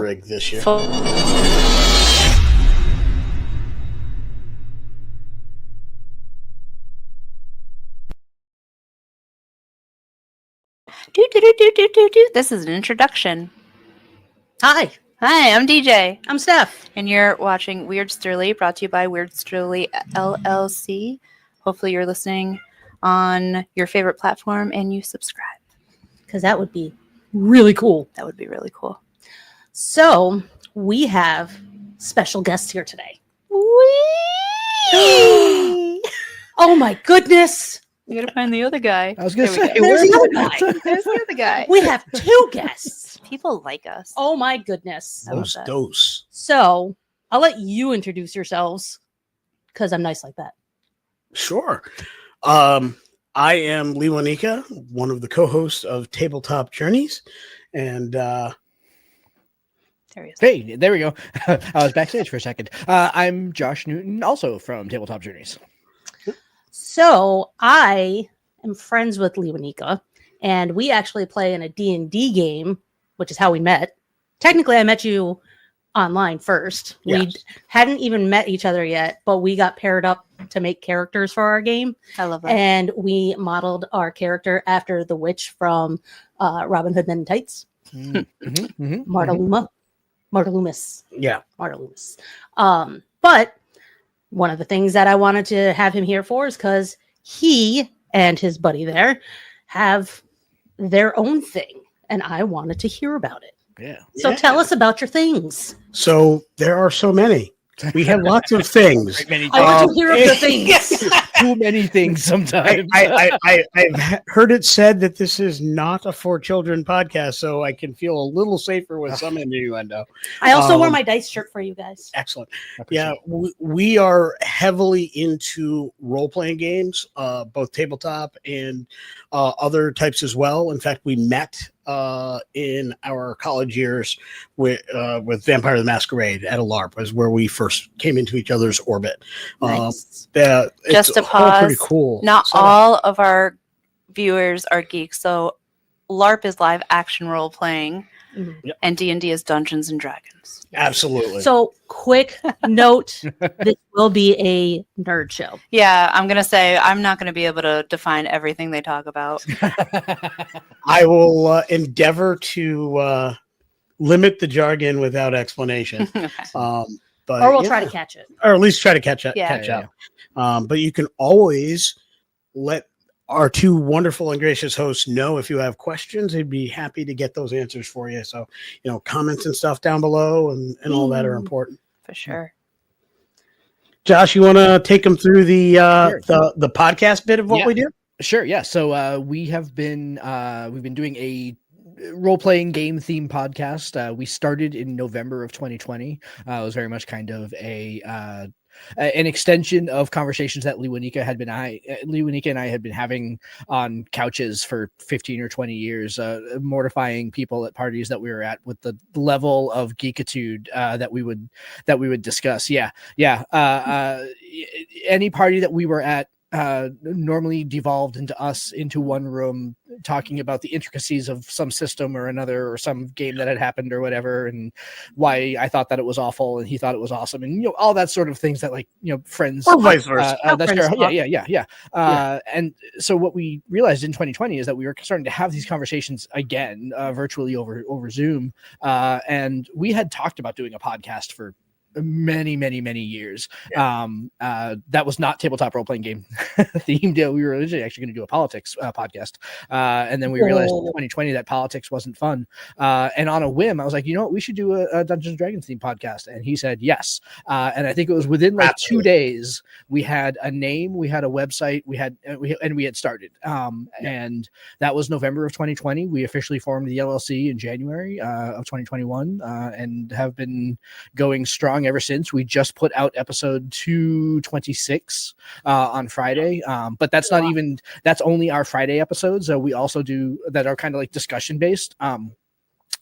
rig this year. This is an introduction. Hi, I'm DJ. I'm Steph. And you're watching Weirdsterly, brought to you by Weirdsterly LLC. Hopefully you're listening on your favorite platform and you subscribe. Because that would be really cool. That would be really cool. So, we have special guests here today. Oh my goodness. You gotta find the other guy. I was going to say, There's the other guy. There's the other guy. We have two guests. People like us. Oh my goodness. I love that. Dose. So, I'll let you introduce yourselves because I'm nice like that. Sure. I am Lee Wanika, one of the co-hosts of Tabletop Journeys, and There he is. hey, there we go. I was backstage for a second. I'm Josh Newton, also from Tabletop Journeys. So, I am friends with Lee Wanika, and we actually play in a D&D game, which is how we met. Technically, I met you online first. Yes. We hadn't even met each other yet, but we got paired up to make characters for our game. I love that. And we modeled our character after the witch from Robin Hood Men in Tights, Marta Loomis. yeah. But one of the things that I wanted to have him here for is because he and his buddy there have their own thing, and I wanted to hear about it. Yeah. So tell us about your things. So there are so many. We have lots of things. Many I want to hear of the things. Too many things sometimes. I've heard it said that this is not a for children podcast, so I can feel a little safer with some innuendo. I also wore my dice shirt for you guys. Excellent. Yeah, we are heavily into role-playing games, both tabletop and other types as well. In fact, we met in our college years with Vampire the Masquerade at a LARP, was where we first came into each other's orbit. Nice. Just to it's all pause, pretty cool. not setup. all of our viewers are geeks, so LARP is live action role playing, Mhm. and D&D is Dungeons and Dragons. Absolutely. So, quick note: this will be a nerd show. Yeah, I'm gonna say I'm not gonna be able to define everything they talk about. I will endeavor to limit the jargon without explanation. Okay. But Or we'll try to catch it. or at least try to catch up. Yeah. But you can always let our two wonderful and gracious hosts know if you have questions. They'd be happy to get those answers for you. So, comments and stuff down below and all that are important. For sure. Josh, you want to take them through the Sure. the podcast bit of what Yeah. we do? Sure, yeah. So we've been doing a role-playing game theme podcast. We started in November of 2020. It was very much kind of an extension of conversations that Lee Wanika and I had been having on couches for 15 or 20 years, mortifying people at parties that we were at with the level of geekitude that we would discuss. Any party that we were at normally devolved into one room talking about the intricacies of some system or another, or some game that had happened or whatever, and why I thought that it was awful and he thought it was awesome, and all that sort of things that friends Or vice versa. that's friends fair. talk. Yeah. And so what we realized in 2020 is that we were starting to have these conversations again, virtually over Zoom, and we had talked about doing a podcast for many years. That was not tabletop role-playing game themed. We were originally actually going to do a politics podcast, and then we realized in 2020 that politics wasn't fun, and on a whim I was like, you know what, we should do a Dungeons and Dragons themed podcast, and he said yes, and I think it was within like Absolutely. 2 days we had a name, we had a website, we had started, and that was November of 2020. We officially formed the LLC in January of 2021, and have been going strong ever since. We just put out episode 226 on Friday, but that's not even, that's only our Friday episodes. We also do that are kind of like discussion based.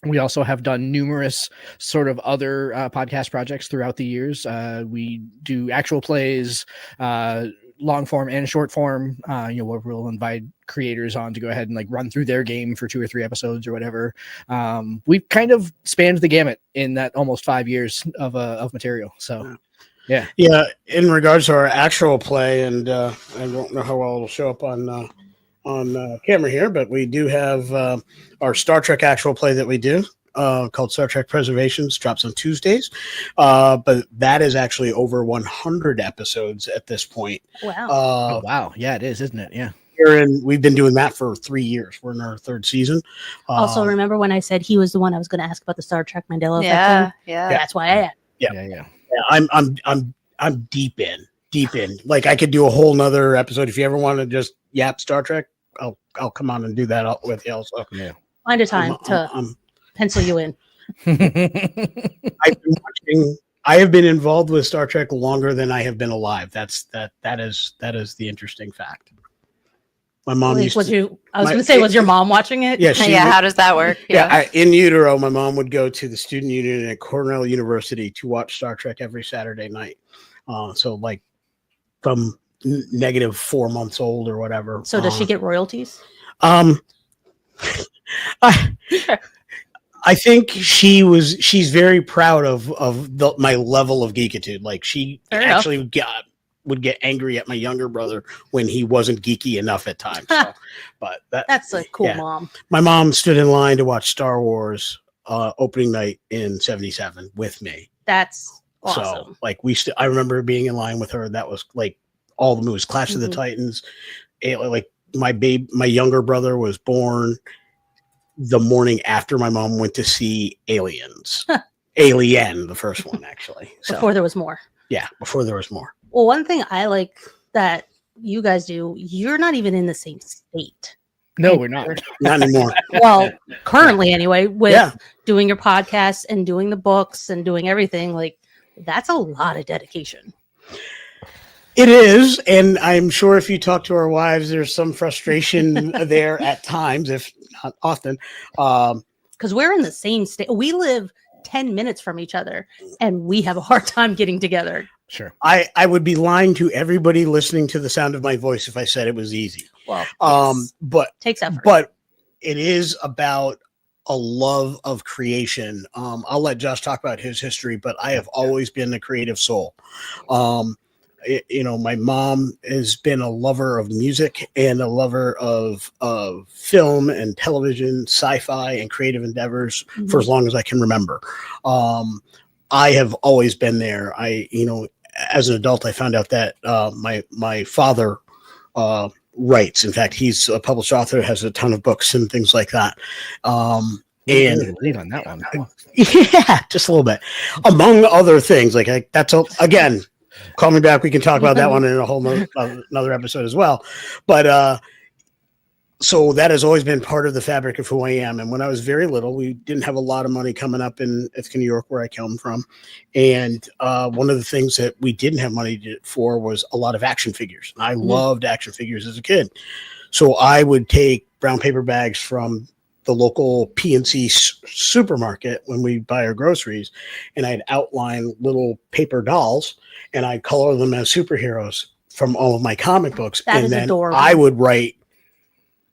We also have done numerous sort of other podcast projects throughout the years. We do actual plays, long form and short form. Where we'll invite creators on to go ahead and like run through their game for 2 or 3 episodes or whatever. We've kind of spanned the gamut in that almost 5 years of material. So yeah. In regards to our actual play, and I don't know how well it'll show up on camera here, but we do have our Star Trek actual play that we do. Called Star Trek Preservations, drops on Tuesdays. But that is actually over 100 episodes at this point. Wow. Oh, wow. Yeah, it is, isn't it? Yeah. We've been doing that for 3 years. We're in our 3rd season. Also, remember when I said he was the one I was going to ask about the Star Trek Mandela effect? Yeah. That's why I asked. Yeah. I'm deep in. Like I could do a whole nother episode. If you ever want to just yap Star Trek, I'll come on and do that with you also. Yeah. Find a time to pencil you in. I have been involved with Star Trek longer than I have been alive. That is the interesting fact. My mom was your mom watching it? Yeah. How does that work? In utero, my mom would go to the student union at Cornell University to watch Star Trek every Saturday night. So like from -4 months old or whatever. So does she get royalties? I think she's very proud of my level of geekitude. Like she actually would get angry at my younger brother when he wasn't geeky enough at times. So, but that's a cool mom. My mom stood in line to watch Star Wars opening night in -- with me. That's awesome. So like I remember being in line with her. That was like all the movies, Clash of the Titans. Like my younger brother was born the morning after my mom went to see Aliens. Alien, the first one, actually. So, before there was more. Yeah, before there was more. Well, one thing I like that you guys do, you're not even in the same state. No, we're not. Not anymore. Well, currently anyway, with doing your podcast and doing the books and doing everything, like that's a lot of dedication. It is, and I'm sure if you talk to our wives, there's some frustration there at times, if not often. Because we're in the same state. We live 10 minutes from each other, and we have a hard time getting together. Sure. I would be lying to everybody listening to the sound of my voice if I said it was easy. Well, but takes effort. But it is about a love of creation. I'll let Josh talk about his history, but I have always been a creative soul. My mom has been a lover of music and a lover of film and television, sci-fi and creative endeavors for as long as I can remember. I have always been there. As an adult, I found out that my father writes. In fact, he's a published author, has a ton of books and things like that. And lead on that one. Yeah, just a little bit. Among other things, again. Call me back. We can talk about that one in a whole another episode as well. But so that has always been part of the fabric of who I am. And when I was very little, we didn't have a lot of money coming up in Ithaca, New York, where I come from. And one of the things that we didn't have money for was a lot of action figures. And I loved action figures as a kid. So I would take brown paper bags from the local PNC supermarket when we buy our groceries, and I'd outline little paper dolls and I'd color them as superheroes from all of my comic books. And then adorable. I would write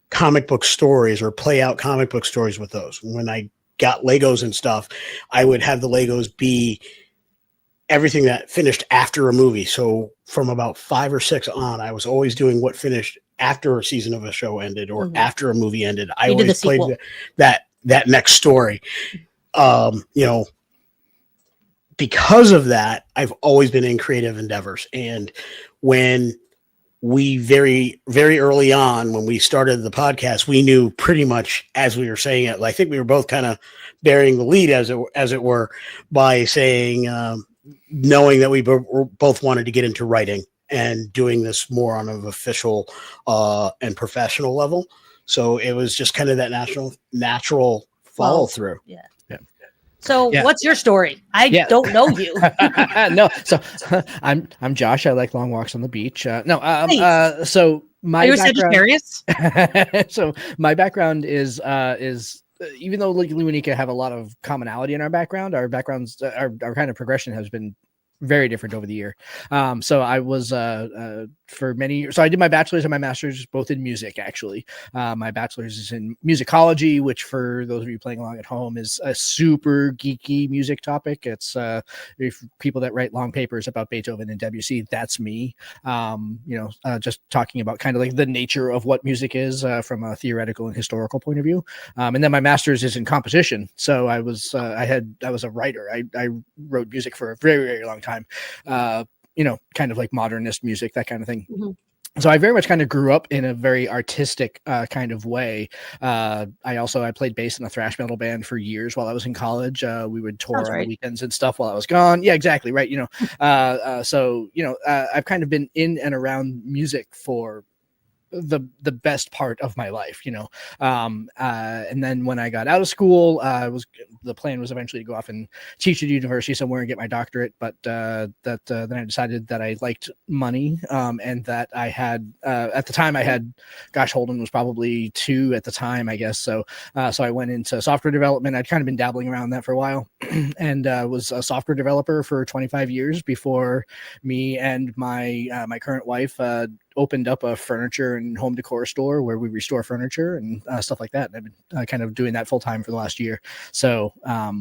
comic book stories or play out comic book stories with those. When I got Legos and stuff, I would have the Legos be everything that finished after a movie. So from about 5 or 6 on, I was always doing what finished after a season of a show ended or after a movie ended. I always played that next story. Because of that, I've always been in creative endeavors. And when we very, very early on, when we started the podcast, we knew pretty much as we were saying it. I think we were both kind of bearing the lead, as it were, by saying, knowing that we both wanted to get into writing and doing this more on an official and professional level. So it was just kind of that natural follow through. Yeah. So what's your story? I don't know you. No. So I'm Josh. I like long walks on the beach. So my Are you Sagittarius? So my background is even though Luanika have a lot of commonality in our background, our backgrounds, our kind of progression has been very different over the year. So I was for many years. So I did my bachelor's and my master's both in music. Actually, my bachelor's is in musicology, which for those of you playing along at home is a super geeky music topic. It's if people that write long papers about Beethoven and Debussy, that's me. Just talking about kind of like the nature of what music is from a theoretical and historical point of view. And then my master's is in composition. So I was a writer. I wrote music for a very, very long time. Kind of like modernist music, that kind of thing. Mhm. So I very much kind of grew up in a very artistic kind of way. I played bass in a thrash metal band for years while I was in college. We would tour on the weekends and stuff while I was gone. Yeah, exactly. Right. I've kind of been in and around music for the best part of my life, and then when I got out of school, the plan was eventually to go off and teach at university somewhere and get my doctorate, but then I decided that I liked money, and that I had at the time I had, Holden was probably 2 at the time, I guess. So I went into software development. I'd kind of been dabbling around that for a while, and was a software developer for 25 years before me and my current wife opened up a furniture and home decor store where we restore furniture and stuff like that. And I've been kind of doing that full time for the last year. So, but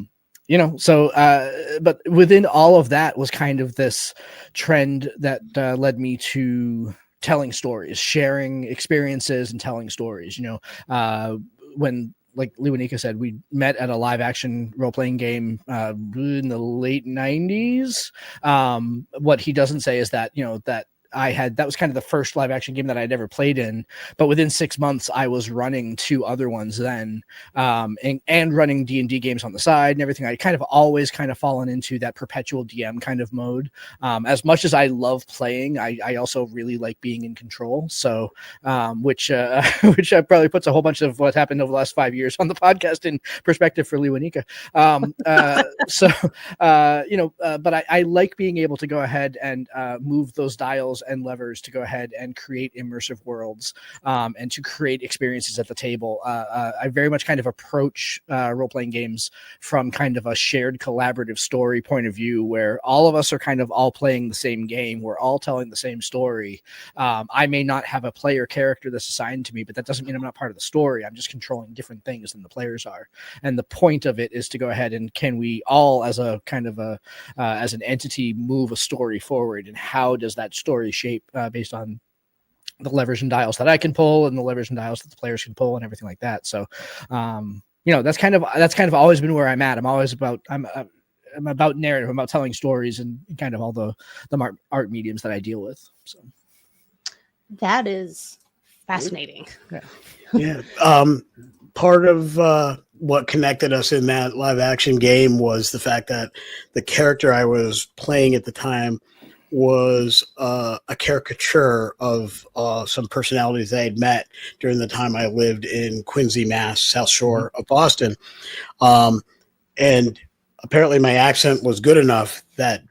within all of that was kind of this trend that led me to telling stories, sharing experiences and telling stories, when, like Lewanika said, we met at a live action role-playing game in the late 90s. What he doesn't say is that, that was kind of the first live action game that I'd ever played in, but within 6 months I was running 2 other ones then, and running D&D games on the side and everything. I kind of always kind of fallen into that perpetual DM kind of mode. As much as I love playing, I also really like being in control. So, which probably puts a whole bunch of what happened over the last 5 years on the podcast in perspective for Lewanika. But I like being able to go ahead and move those dials and levers to go ahead and create immersive worlds, and to create experiences at the table. I very much kind of approach role-playing games from kind of a shared collaborative story point of view, where all of us are kind of all playing the same game. We're all telling the same story. I may not have a player character that's assigned to me, but that doesn't mean I'm not part of the story. I'm just controlling different things than the players are. And the point of it is to go ahead and can we all as a kind of as an entity move a story forward, and how does that story shape based on the levers and dials that I can pull and the levers and dials that the players can pull and everything like that. So, that's kind of always been where I'm at. I'm about narrative. I'm about telling stories and kind of all the art mediums that I deal with. So that is fascinating. Yeah. Part of what connected us in that live action game was the fact that the character I was playing at the time was a caricature of some personalities I had met during the time I lived in Quincy, Mass, South Shore of Boston. And apparently my accent was good enough that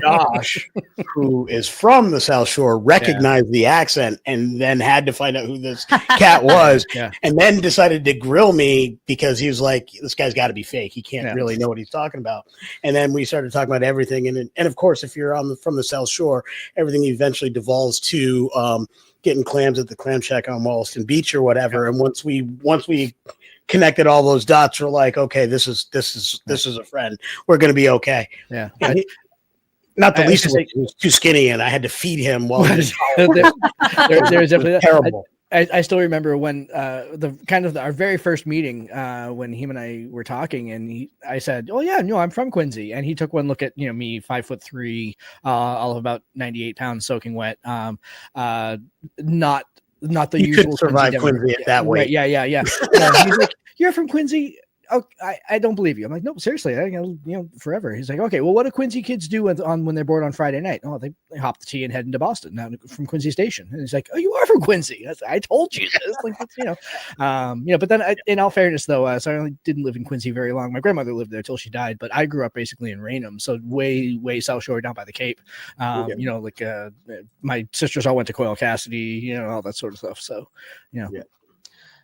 Josh, who is from the South Shore, recognized the accent and then had to find out who this cat was, and then decided to grill me because he was like, this guy's got to be fake. He can't really know what he's talking about. And then we started talking about everything. And of course, if you're from the South Shore, everything eventually devolves to getting clams at the clam shack on Wollaston Beach or whatever. And once we connected all those dots, we're like, okay, this is a friend. We're going to be okay. Yeah. Not the least of it, he was too skinny, and I had to feed him while he was there's definitely terrible. I still remember when our very first meeting, when him and I were talking, and I said, "Oh yeah, no, I'm from Quincy," and he took one look at me, 5'3", all of about 98 pounds, soaking wet, not the you usual. Could survive Quincy at that weight. Right, yeah. He's like, "You're from Quincy." Oh, I don't believe you. I'm like, no, seriously, forever. He's like, okay, well, what do Quincy kids do when they're bored on Friday night? Oh, they hop the T and head into Boston now from Quincy Station. And he's like, oh, you are from Quincy. I told you this. But then in all fairness though, so I only didn't live in Quincy very long. My grandmother lived there till she died, but I grew up basically in Raynham. So way South Shore down by the Cape. My sisters all went to Coyle Cassidy, all that sort of stuff. So, Yeah.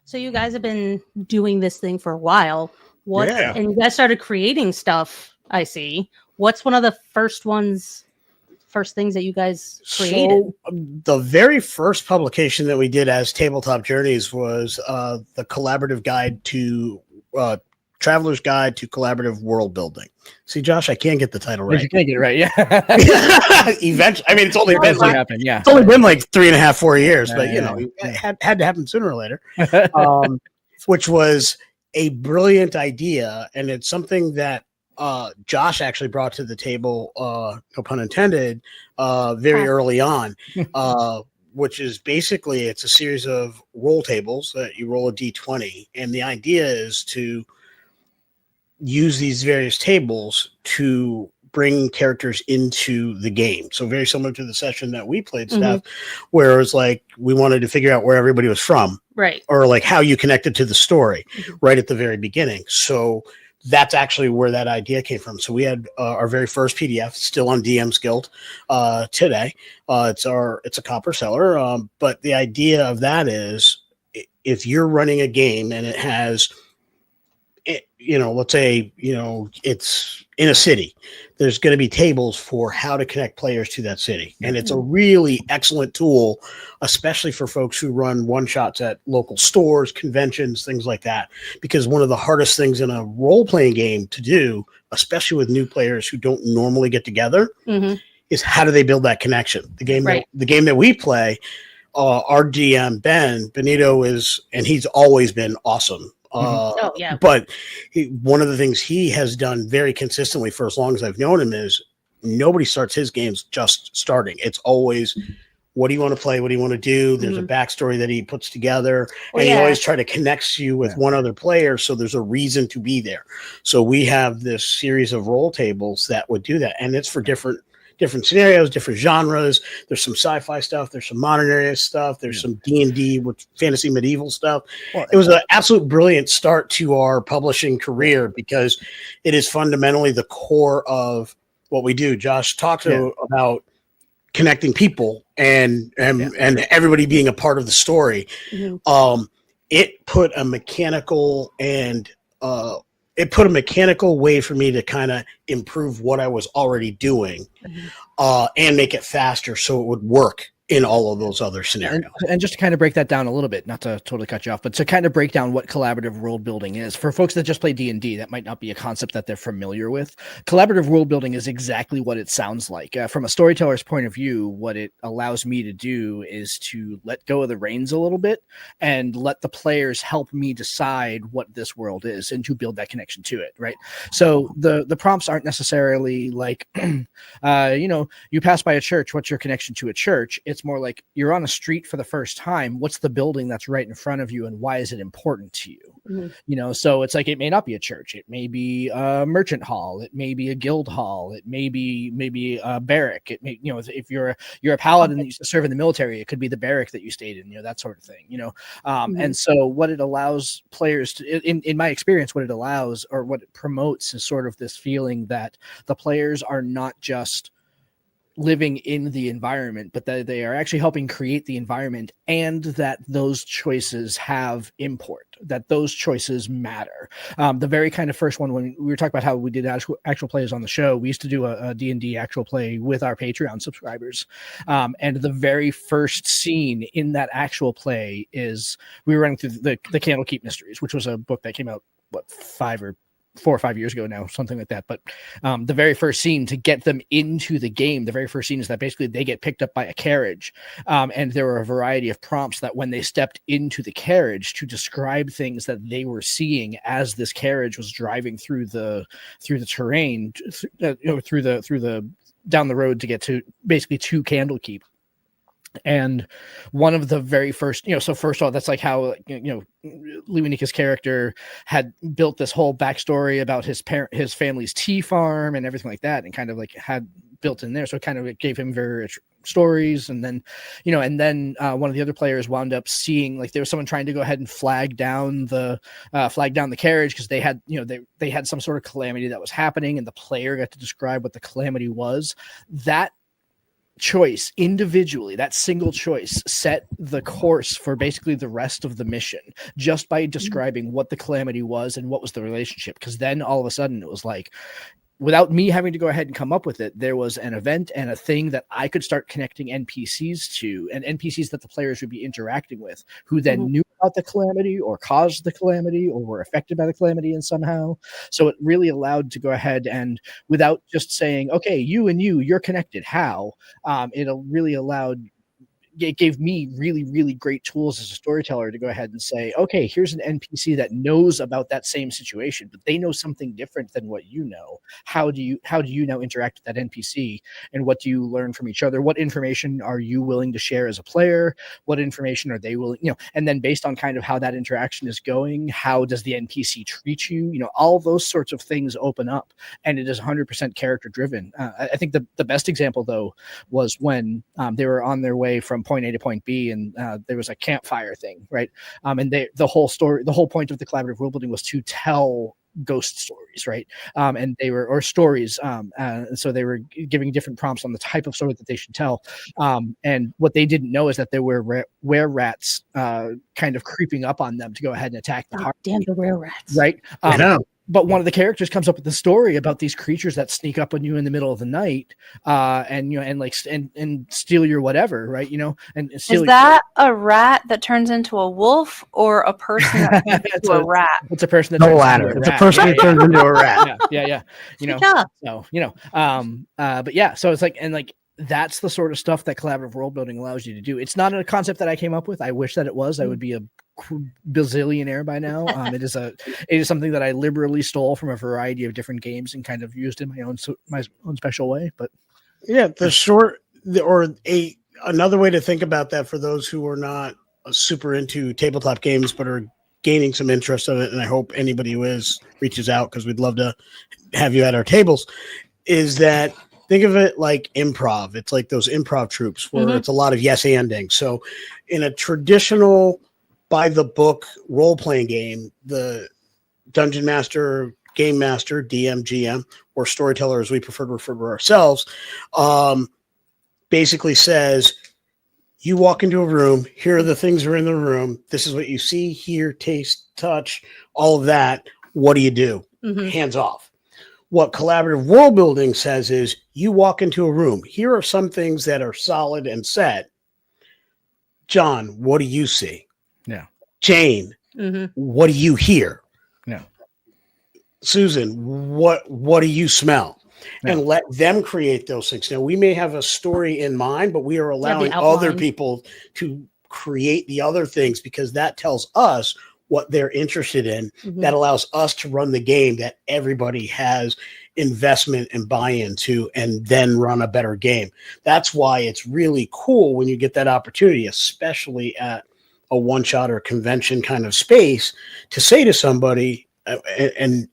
So you guys have been doing this thing for a while. And you guys started creating stuff, I see. what's one of the first things that you guys created? So the very first publication that we did as Tabletop Journeys was the collaborative guide to Traveler's Guide to Collaborative World Building. See, Josh, I can't get the title right. You can't get it right, yeah. Eventually, I mean, it's only been Eventually like, happen, yeah. it's only been like 3.5, 4 years, but you Yeah, know, yeah. it had to happen sooner or later. Which was a brilliant idea, and it's something that Josh actually brought to the table, no pun intended, very early on, which is basically it's a series of roll tables that you roll a d20, and the idea is to use these various tables to bring characters into the game. So very similar to the session that we played, Steph, where it was like we wanted to figure out where everybody was from, Right. or like how you connected to the story right at the very beginning. So that's actually where that idea came from. So we had our very first PDF still on DM's Guild today. It's a copper seller, but the idea of that is if you're running a game and it has, let's say, it's in a city, there's going to be tables for how to connect players to that city. And it's a really excellent tool, especially for folks who run one-shots at local stores, conventions, things like that. Because one of the hardest things in a role-playing game to do, especially with new players who don't normally get together, is how do they build that connection? The game that we play, our DM, Ben Benito, and he's always been awesome. But one of the things he has done very consistently for as long as I've known him is nobody starts his games just starting. It's always, what do you want to play? What do you want to do? There's a backstory that he puts together, and he always try to connect you with one other player, so there's a reason to be there. So we have this series of roll tables that would do that, and it's for different scenarios, different genres. There's some sci-fi stuff. There's some modern era stuff. There's some D&D with fantasy medieval stuff. Well, it was an absolute brilliant start to our publishing career because it is fundamentally the core of what we do. Josh talked about connecting people and everybody being a part of the story. It put a mechanical way for me to kind of improve what I was already doing and make it faster so it would work in all of those other scenarios. And just to kind of break that down a little bit, not to totally cut you off, but to kind of break down what collaborative world building is. For folks that just play D&D, that might not be a concept that they're familiar with. Collaborative world building is exactly what it sounds like. From a storyteller's point of view, what it allows me to do is to let go of the reins a little bit and let the players help me decide what this world is and to build that connection to it, right? So the prompts aren't necessarily like, you pass by a church, what's your connection to a church? It's more like you're on a street for the first time. What's the building that's right in front of you, and why is it important to you? So it's like it may not be a church. It may be a merchant hall. It may be a guild hall. It may be a barrack. It may, if you're a paladin that used to serve in the military, it could be the barrack that you stayed in. that sort of thing. And so what it allows players to, in my experience, what it allows or what it promotes is sort of this feeling that the players are not just living in the environment, but that they are actually helping create the environment, and that those choices have import, that those choices matter. The very kind of first one, when we were talking about how we did actual plays on the show, we used to do a D&D actual play with our Patreon subscribers. And the very first scene in that actual play is we were running through the Candlekeep Mysteries, which was a book that came out, 4 or 5 years ago now, something like that. But the very first scene to get them into the game, the very first scene is that basically they get picked up by a carriage. And there were a variety of prompts that when they stepped into the carriage to describe things that they were seeing as this carriage was driving through the terrain, through the down the road to get to basically to Candlekeep. And one of the very first, so first of all, that's like how, Liwanika's character had built this whole backstory about his family's tea farm and everything like that, and kind of like had built in there. So it kind of gave him very rich stories. And then, one of the other players wound up seeing, like, there was someone trying to go ahead and flag down the carriage because they had, they had some sort of calamity that was happening, and the player got to describe what the calamity was. That choice individually, that single choice, set the course for basically the rest of the mission, just by describing what the calamity was and what was the relationship. Because then all of a sudden it was like, without me having to go ahead and come up with it, there was an event and a thing that I could start connecting NPCs to, and NPCs that the players would be interacting with, who then knew about the calamity or caused the calamity or were affected by the calamity in somehow. So it really allowed to go ahead and, without just saying, okay, you and you're connected, how? It really allowed, it gave me really, really great tools as a storyteller to go ahead and say, okay, here's an NPC that knows about that same situation, but they know something different than what you know. How do you now interact with that NPC, and what do you learn from each other? What information are you willing to share as a player? What information are they willing, and then based on kind of how that interaction is going, how does the NPC treat you? All those sorts of things open up, and it is 100% character driven. I think the best example though was when they were on their way from point A to point B, and there was a campfire thing, right? And the whole point of the collaborative world building was to tell ghost stories, right? And they were, or stories. So they were giving different prompts on the type of story that they should tell. And what they didn't know is that there were were-rats kind of creeping up on them to go ahead and attack the party. Damn the were-rats. Right? I know. But one of the characters comes up with a story about these creatures that sneak up on you in the middle of the night, and steal your whatever, right? And steal. Is that a rat that turns into a wolf, or a person that turns into a rat? It's a person that The turns latter. into a It's a rat. person who turns into a rat. Yeah. Good job. So but yeah, so it's like, and like, that's the sort of stuff that collaborative world building allows you to do. It's not a concept that I came up with. I wish that it was. I would be a bazillionaire by now. It is something that I liberally stole from a variety of different games and kind of used in my own special way. But yeah, another way to think about that for those who are not super into tabletop games but are gaining some interest in it, and I hope anybody who is reaches out, because we'd love to have you at our tables, is that think of it like improv. It's like those improv troops where it's a lot of yes anding. So in a traditional by the book role-playing game, the dungeon master, game master, DM, GM, or storyteller, as we prefer to refer to ourselves, basically says, you walk into a room, here are the things that are in the room, this is what you see, hear, taste, touch, all of that. What do you do? Hands off. What collaborative world building says is, you walk into a room, here are some things that are solid and set. John, what do you see? Yeah. Jane, what do you hear? Yeah. Susan, what do you smell? Yeah. And let them create those things. Now, we may have a story in mind, but we are allowing other people to create the other things, because that tells us what they're interested in. That allows us to run the game that everybody has investment and buy-in to, and then run a better game. That's why it's really cool when you get that opportunity, especially at a one-shot or convention kind of space, to say to somebody, and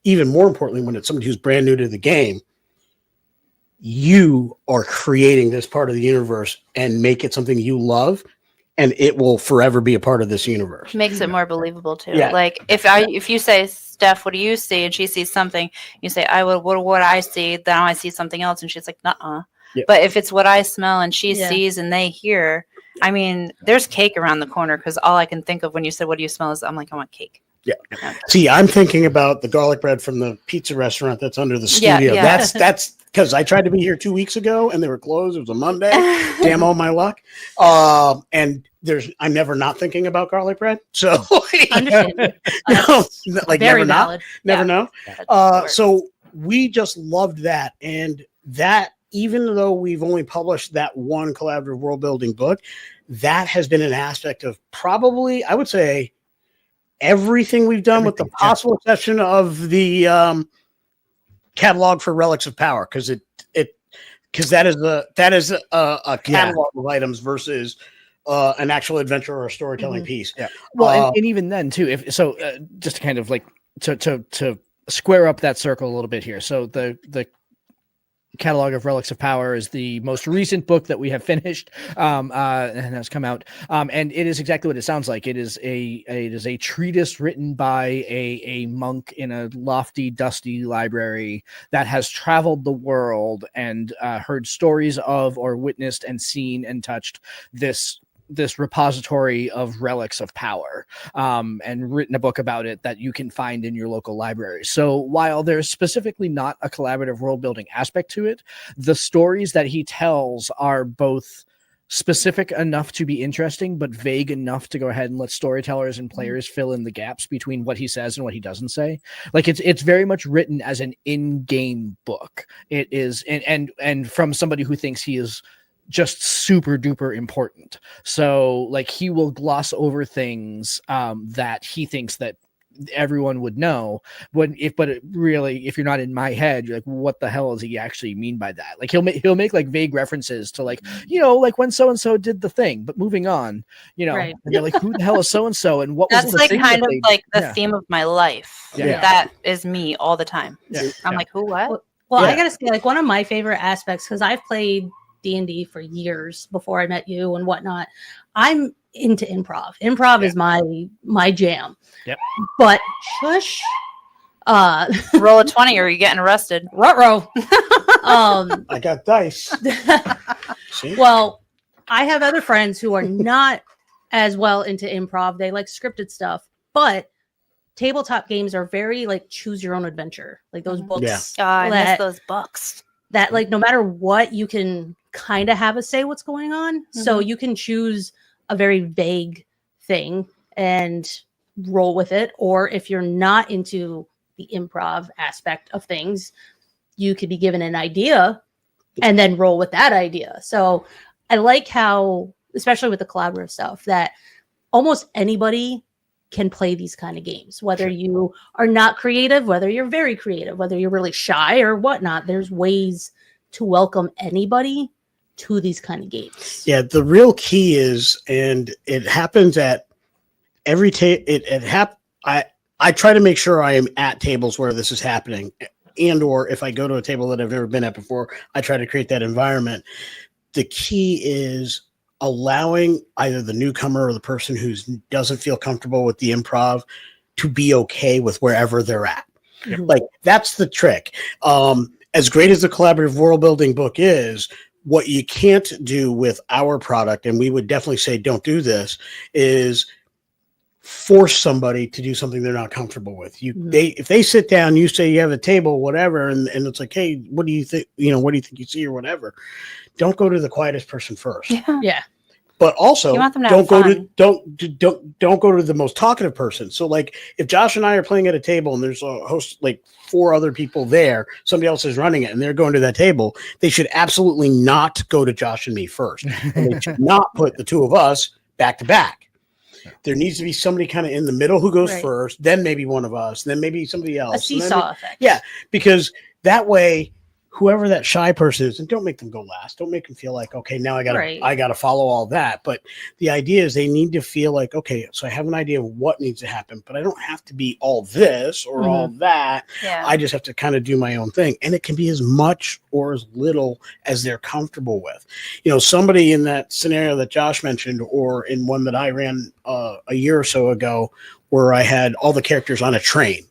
even more importantly, when it's somebody who's brand new to the game, you are creating this part of the universe, and make it something you love, and it will forever be a part of this universe. Makes it more believable too. Yeah. Like if you say, Steph, what do you see? And she sees something, you say, what I see, then I see something else, and she's like, nuh-uh. Yeah. But if it's what I smell and she sees and they hear, I mean, there's cake around the corner, because all I can think of when you said, what do you smell, is I'm like, I want cake. Yeah. See, I'm thinking about the garlic bread from the pizza restaurant that's under the studio. Yeah. That's because I tried to be here 2 weeks ago and they were closed. It was a Monday. Damn all my luck. And I'm never not thinking about garlic bread. So understand. Like very never valid. Never know. So we just loved that. And that, even though we've only published that one collaborative world building book, that has been an aspect of probably, I would say, everything we've done, with the possible exception of the catalog for Relics of Power, because that is a catalog of items versus an actual adventure or a storytelling piece. Yeah. Well, and even then too, just to kind of like to square up that circle a little bit here. So the catalog of Relics of Power is the most recent book that we have finished, and has come out. And it is exactly what it sounds like. It is a treatise written by a monk in a lofty, dusty library that has traveled the world and heard stories of, or witnessed and seen and touched this this repository of relics of power, and written a book about it that you can find in your local library. So while there's specifically not a collaborative world building aspect to it, the stories that he tells are both specific enough to be interesting, but vague enough to go ahead and let storytellers and players fill in the gaps between what he says and what he doesn't say. Like it's very much written as an in-game book. It is, and from somebody who thinks he is just super duper important. So like he will gloss over things that he thinks that everyone would know, but if you're not in my head, you're like, what the hell does he actually mean by that? Like he'll make like vague references to like, like when so and so did the thing, but moving on, Right. and they're like, who the hell is so and so, and what That's was the like thing kind of like the yeah. theme of my life. Yeah. That is me all the time. Yeah. I'm like, who? What? Well, Yeah. I gotta say, like one of my favorite aspects, because I've played D&D for years before I met you and whatnot. I'm into improv. Improv is my jam. Yep. But shush. Roll a 20 or you're getting arrested. Ruh-roh. I got dice. See? Well, I have other friends who are not as well into improv. They like scripted stuff, but tabletop games are very like choose your own adventure. Like those books. Oh, I miss that- those books. that like no matter what, you can kind of have a say what's going on. So you can choose a very vague thing and roll with it. Or if you're not into the improv aspect of things, you could be given an idea and then roll with that idea. So I like how, especially with the collaborative stuff, that almost anybody can play these kind of games, whether you are not creative, whether you're very creative, whether you're really shy or whatnot. There's ways to welcome anybody to these kind of games. Yeah, the real key is, and it happens at every I try to make sure I am at tables where this is happening, and or if I go to a table that I've never been at before, I try to create that environment. The key is allowing either the newcomer or the person who doesn't feel comfortable with the improv to be okay with wherever they're at. Yep. Like that's the trick. As great as the collaborative world building book is, what you can't do with our product, and we would definitely say don't do this, is force somebody to do something they're not comfortable with. If they sit down, you say you have a table, whatever, and it's like, hey, what do you think? What do you think you see or whatever? Don't go to the quietest person first. Yeah. But also, You want them to don't have go fun. don't go to the most talkative person. So, like, if Josh and I are playing at a table and there's a host, like 4 other people there, somebody else is running it, and they're going to that table, they should absolutely not go to Josh and me first. And they should not put the 2 of us back to back. There needs to be somebody kind of in the middle who goes first, then maybe one of us, then maybe somebody else. A seesaw effect. Yeah, because that way, whoever that shy person is, and don't make them go last. Don't make them feel like, okay, now I gotta follow all that. But the idea is they need to feel like, okay, so I have an idea of what needs to happen, but I don't have to be all this or all that. Yeah. I just have to kind of do my own thing. And it can be as much or as little as they're comfortable with. Somebody in that scenario that Josh mentioned, or in one that I ran a year or so ago, where I had all the characters on a train.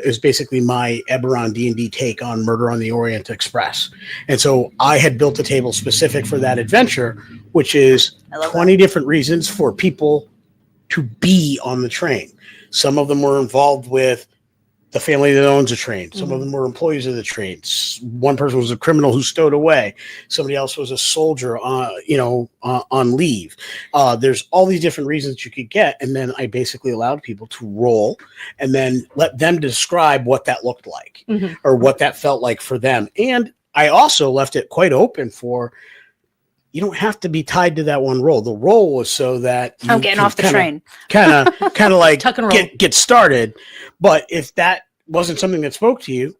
Is basically my Eberron D&D take on Murder on the Orient Express. And so I had built a table specific for that adventure, which is 20 different reasons for people to be on the train. Some of them were involved with the family that owns a train. Some of them were employees of the train. One person was a criminal who stowed away. Somebody else was a soldier on leave. There's all these different reasons you could get. And then I basically allowed people to roll and then let them describe what that looked like or what that felt like for them. And I also left it quite open for, you don't have to be tied to that one role. The role was so that I'm getting off the train. Kind of like Tuck and roll. get started. But if that wasn't something that spoke to you,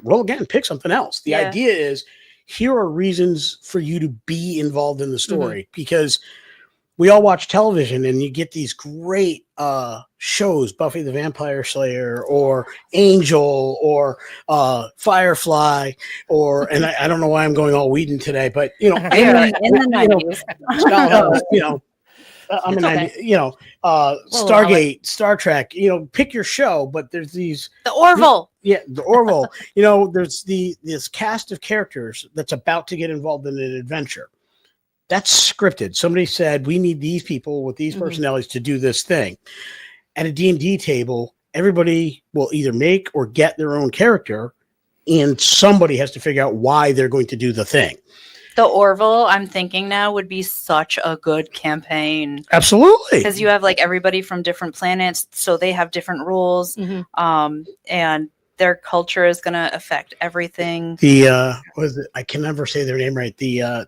roll again, pick something else. The idea is, here are reasons for you to be involved in the story, because we all watch television and you get these great shows, Buffy the Vampire Slayer or Angel or Firefly, and I don't know why I'm going all Whedon today, but In the 90s. I'm an okay. Stargate, Star Trek, pick your show, but there's these The Orville. the Orville, there's this cast of characters that's about to get involved in an adventure. that's scripted. Somebody said we need these people with these personalities to do this thing. At a D&D table, everybody will either make or get their own character, and somebody has to figure out why they're going to do the thing. The Orville, I'm thinking now, would be such a good campaign. Absolutely. Because you have like everybody from different planets, so they have different rules, and their culture is going to affect everything. The what is it? I can never say their name right. The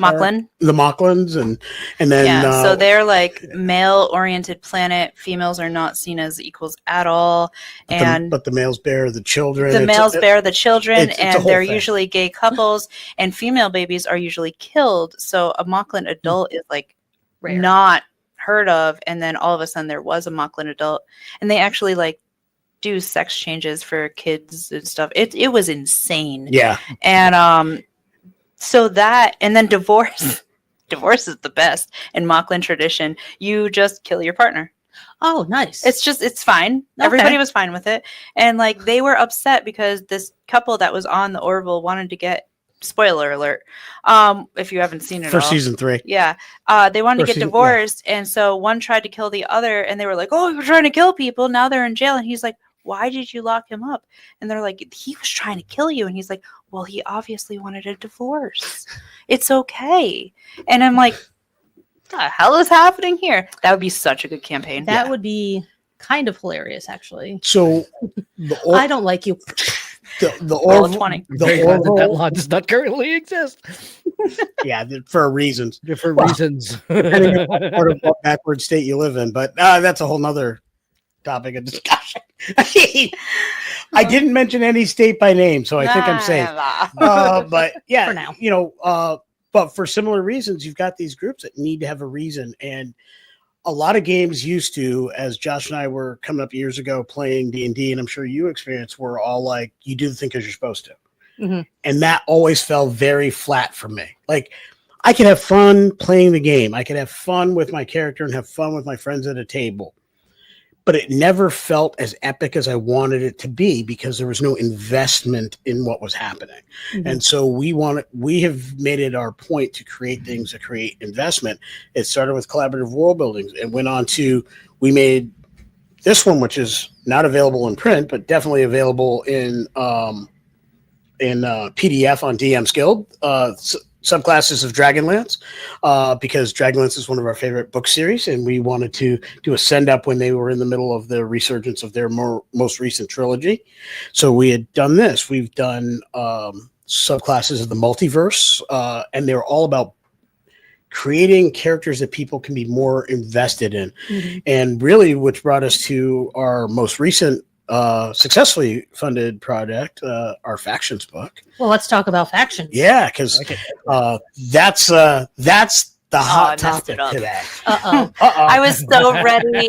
Mocklin. The Mocklins, and then so they're like male-oriented planet. Females are not seen as equals at all, but the males bear the children. And they're usually gay couples, and female babies are usually killed. So a Mocklin adult is like rare. Not heard of, and then all of a sudden there was a Mocklin adult, and they actually like do sex changes for kids and stuff. It was insane. Yeah, and so that, and then divorce is the best in Mocklin tradition. You just kill your partner. Oh, nice. It's fine. Okay. Everybody was fine with it. And like they were upset because this couple that was on the Orville wanted to get, spoiler alert, if you haven't seen it for season 3. Yeah. They wanted to get divorced. Yeah. And so one tried to kill the other, and they were like, oh, we're trying to kill people. Now they're in jail. And he's like, why did you lock him up? And they're like, he was trying to kill you. And he's like, well, he obviously wanted a divorce. It's okay. And I'm like, what the hell is happening here? That would be such a good campaign. That would be kind of hilarious, actually. So I don't like you. The Orville 20. The Orville that law does not currently exist. Yeah, for reasons. Reasons. Depending on part of what backward state you live in, but that's a whole nother topic of discussion. I didn't mention any state by name, so I think I'm safe. But yeah, for now. But for similar reasons, you've got these groups that need to have a reason. And a lot of games used to, as Josh and I were coming up years ago playing D&D, and I'm sure you experienced, were all like, you do the thing because you're supposed to. Mm-hmm. And that always fell very flat for me. Like, I could have fun playing the game. I could have fun with my character and have fun with my friends at a table. But it never felt as epic as I wanted it to be because there was no investment in what was happening. Mm-hmm. And so we have made it our point to create things that create investment. It started with collaborative world buildings and went on to, we made this one, which is not available in print, but definitely available in PDF on DM's Guild, subclasses of Dragonlance, because Dragonlance is one of our favorite book series, and we wanted to do a send up when they were in the middle of the resurgence of their most recent trilogy. So we had done this. We've done subclasses of the multiverse, and they're all about creating characters that people can be more invested in. Mm-hmm. And really, which brought us to our most recent successfully funded project, our factions book. Well, let's talk about factions. Yeah, because that's the hot topic today. I was so ready.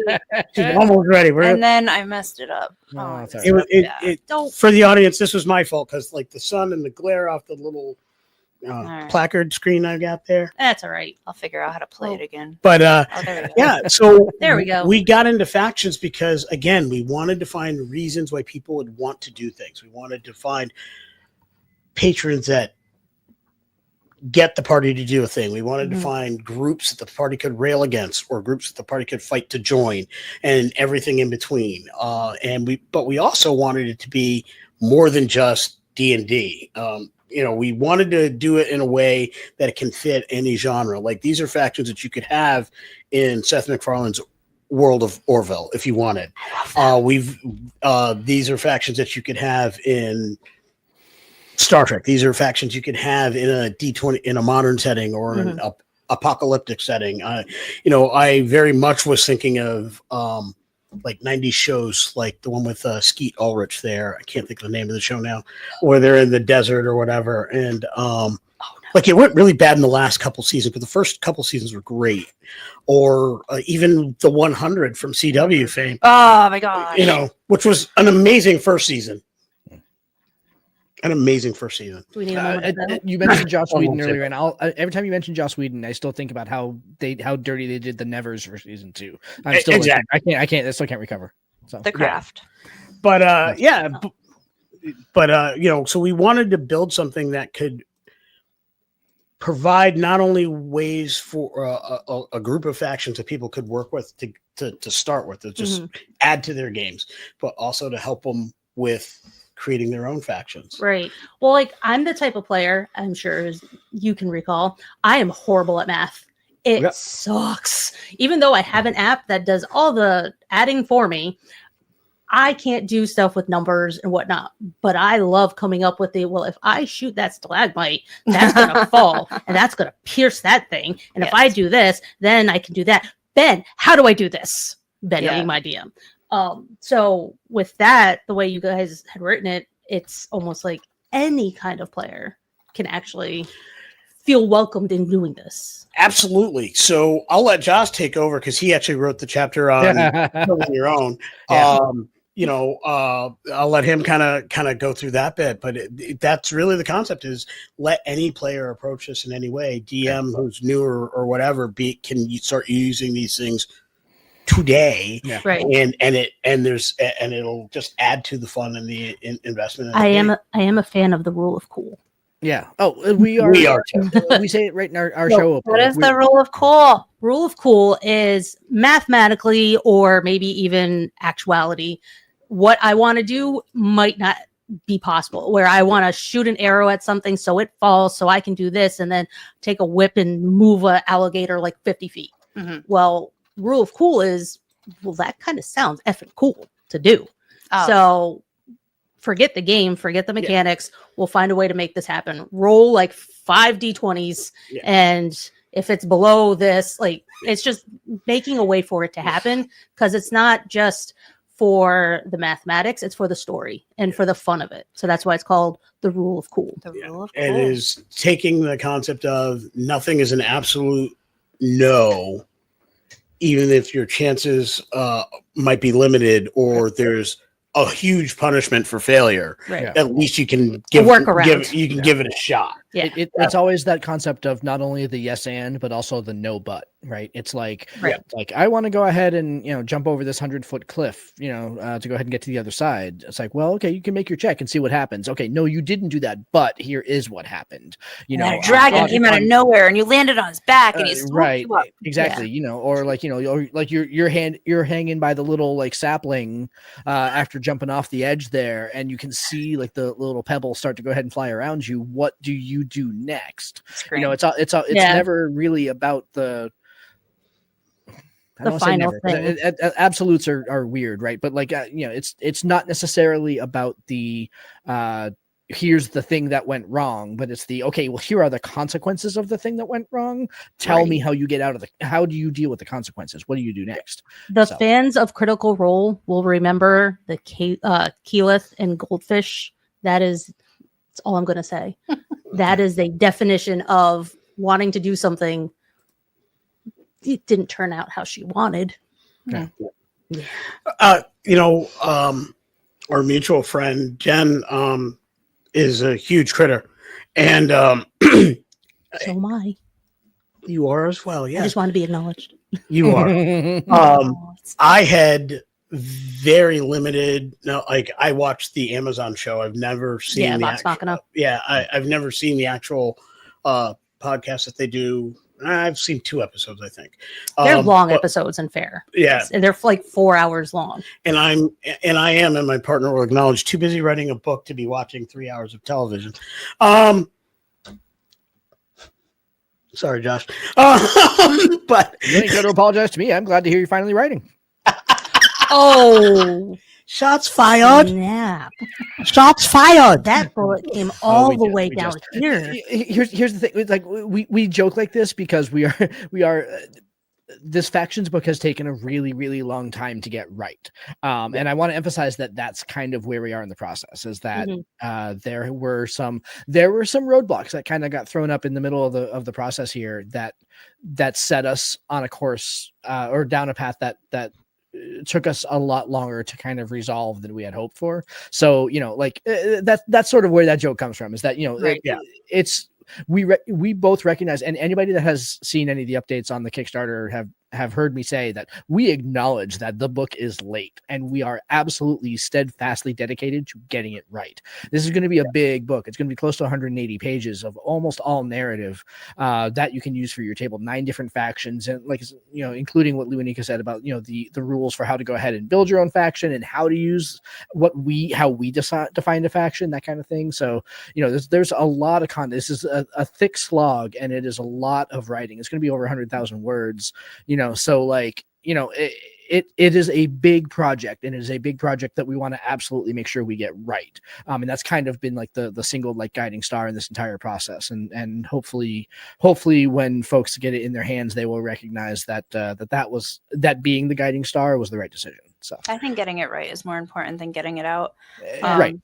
She's almost ready. And then I messed it up. For the audience, this was my fault because like the sun and the glare off the little placard screen I got there. That's all right. I'll figure out how to play it again. But yeah, so there we go. We got into factions because again, we wanted to find reasons why people would want to do things. We wanted to find patrons that get the party to do a thing. We wanted to find groups that the party could rail against or groups that the party could fight to join and everything in between. But we also wanted it to be more than just D&D. We wanted to do it in a way that it can fit any genre. Like these are factions that you could have in Seth MacFarlane's World of Orville if you wanted. These are factions that you could have in Star Trek. These are factions you could have in a D20 in a modern setting or an apocalyptic setting. I very much was thinking of like 90s shows, like the one with Skeet Ulrich there. I can't think of the name of the show now, where they're in the desert or whatever. And like it went really bad in the last couple seasons, but the first couple seasons were great. Or even the 100 from CW fame. Oh my God. Which was an amazing first season. An amazing first season. Do we need a moment you mentioned Joss Whedon earlier, and every time you mention Joss Whedon, I still think about how dirty they did the Nevers for season 2. I'm still exactly. I still can't recover. So the craft. Yeah. But so we wanted to build something that could provide not only ways for a group of factions that people could work with to start with, to just add to their games, but also to help them with creating their own factions. Right. Well, like I'm the type of player, I'm sure as you can recall, I am horrible at math. It sucks. Even though I have an app that does all the adding for me, I can't do stuff with numbers and whatnot, but I love coming up with if I shoot that stalagmite, that's going to fall and that's going to pierce that thing. And if I do this, then I can do that. Ben, how do I do this? Ben, being my DM. So with that, the way you guys had written it, it's almost like any kind of player can actually feel welcomed in doing this. Absolutely. So I'll let Josh take over because he actually wrote the chapter on building your own. I'll let him kind of go through that bit, but that's really the concept: is let any player approach this in any way. DM who's new or whatever can start using these things today, right? And it'll just add to the fun and the investment. I am a fan of the rule of cool. Yeah. Oh, we are too. We say it right in our show. What is the rule of cool? Rule of cool is mathematically or maybe even actuality. What I want to do might not be possible, where I want to shoot an arrow at something so it falls so I can do this and then take a whip and move an alligator like 50 feet. Well, rule of cool is, well, that kind of sounds effing cool to do. So forget the game, forget the mechanics. We'll find a way to make this happen. Roll like 5 d20s. And if it's below this, like it's just making a way for it to happen, because it's not just for the mathematics, it's for the story and for the fun of it. So that's why it's called the rule of cool. The rule of cool. It is taking the concept of nothing is an absolute no, even if your chances might be limited or there's a huge punishment for failure. Right. At least you can give it a shot. Yeah. It's always that concept of not only the yes and, but also the no but, right? It's like, like I want to go ahead and, jump over this 100-foot cliff, to go ahead and get to the other side. It's like, well, okay, you can make your check and see what happens. Okay, no, you didn't do that, but here is what happened. A dragon came out of nowhere and you landed on his back and he swooped you up. Exactly. Or like, or like you're hanging by the little like sapling after jumping off the edge there, and you can see like the little pebbles start to go ahead and fly around you. What do you do next? It's never really about the final thing. Absolutes are weird, right? But like it's not necessarily about the here's the thing that went wrong, but it's the okay, well, here are the consequences of the thing that went wrong. Tell me how you get out of how do you deal with the consequences? What do you do next? Fans of Critical Role will remember the Keyleth and Goldfish. That's all I'm going to say. That is a definition of wanting to do something. It didn't turn out how she wanted. Okay. Our mutual friend Jen is a huge critter, and so am I. You are as well. Yeah, I just want to be acknowledged. You are. I had very limited. No, like I watched the Amazon show. I've never seen I've never seen the actual podcast that they do. I've seen 2 episodes, I think. They're long episodes and fair. Yeah. And they're like 4 hours long. And I am, and my partner will acknowledge, too busy writing a book to be watching 3 hours of television. Sorry, Josh. But you ain't got to apologize to me. I'm glad to hear you're finally writing. Oh. Shots fired. Yeah. Shots fired. That bullet came all the way down here. Here's the thing. Like we joke like this because we are this factions book has taken a really, really long time to get right. And I want to emphasize that that's kind of where we are in the process, is that there were some roadblocks that kind of got thrown up in the middle of the process here that set us on a course or down a path that took us a lot longer to kind of resolve than we had hoped for. So, that's sort of where that joke comes from, is that, it's, we both recognize, and anybody that has seen any of the updates on the Kickstarter have heard me say that we acknowledge that the book is late, and we are absolutely steadfastly dedicated to getting it right. This is going to be a big book. It's going to be close to 180 pages of almost all narrative that you can use for your table. 9 different factions, and like, you know, including what Luanika said about, you know, the rules for how to go ahead and build your own faction and how to use how we define a faction, that kind of thing. So, you know, there's a lot of content. This is a thick slog, and it is a lot of writing. It's going to be over 100,000 words. You know, so like, you know, it is a big project, and it is a big project that we want to absolutely make sure we get right. And that's kind of been like the single like guiding star in this entire process. And hopefully when folks get it in their hands, they will recognize that that being the guiding star was the right decision. So I think getting it right is more important than getting it out. Right.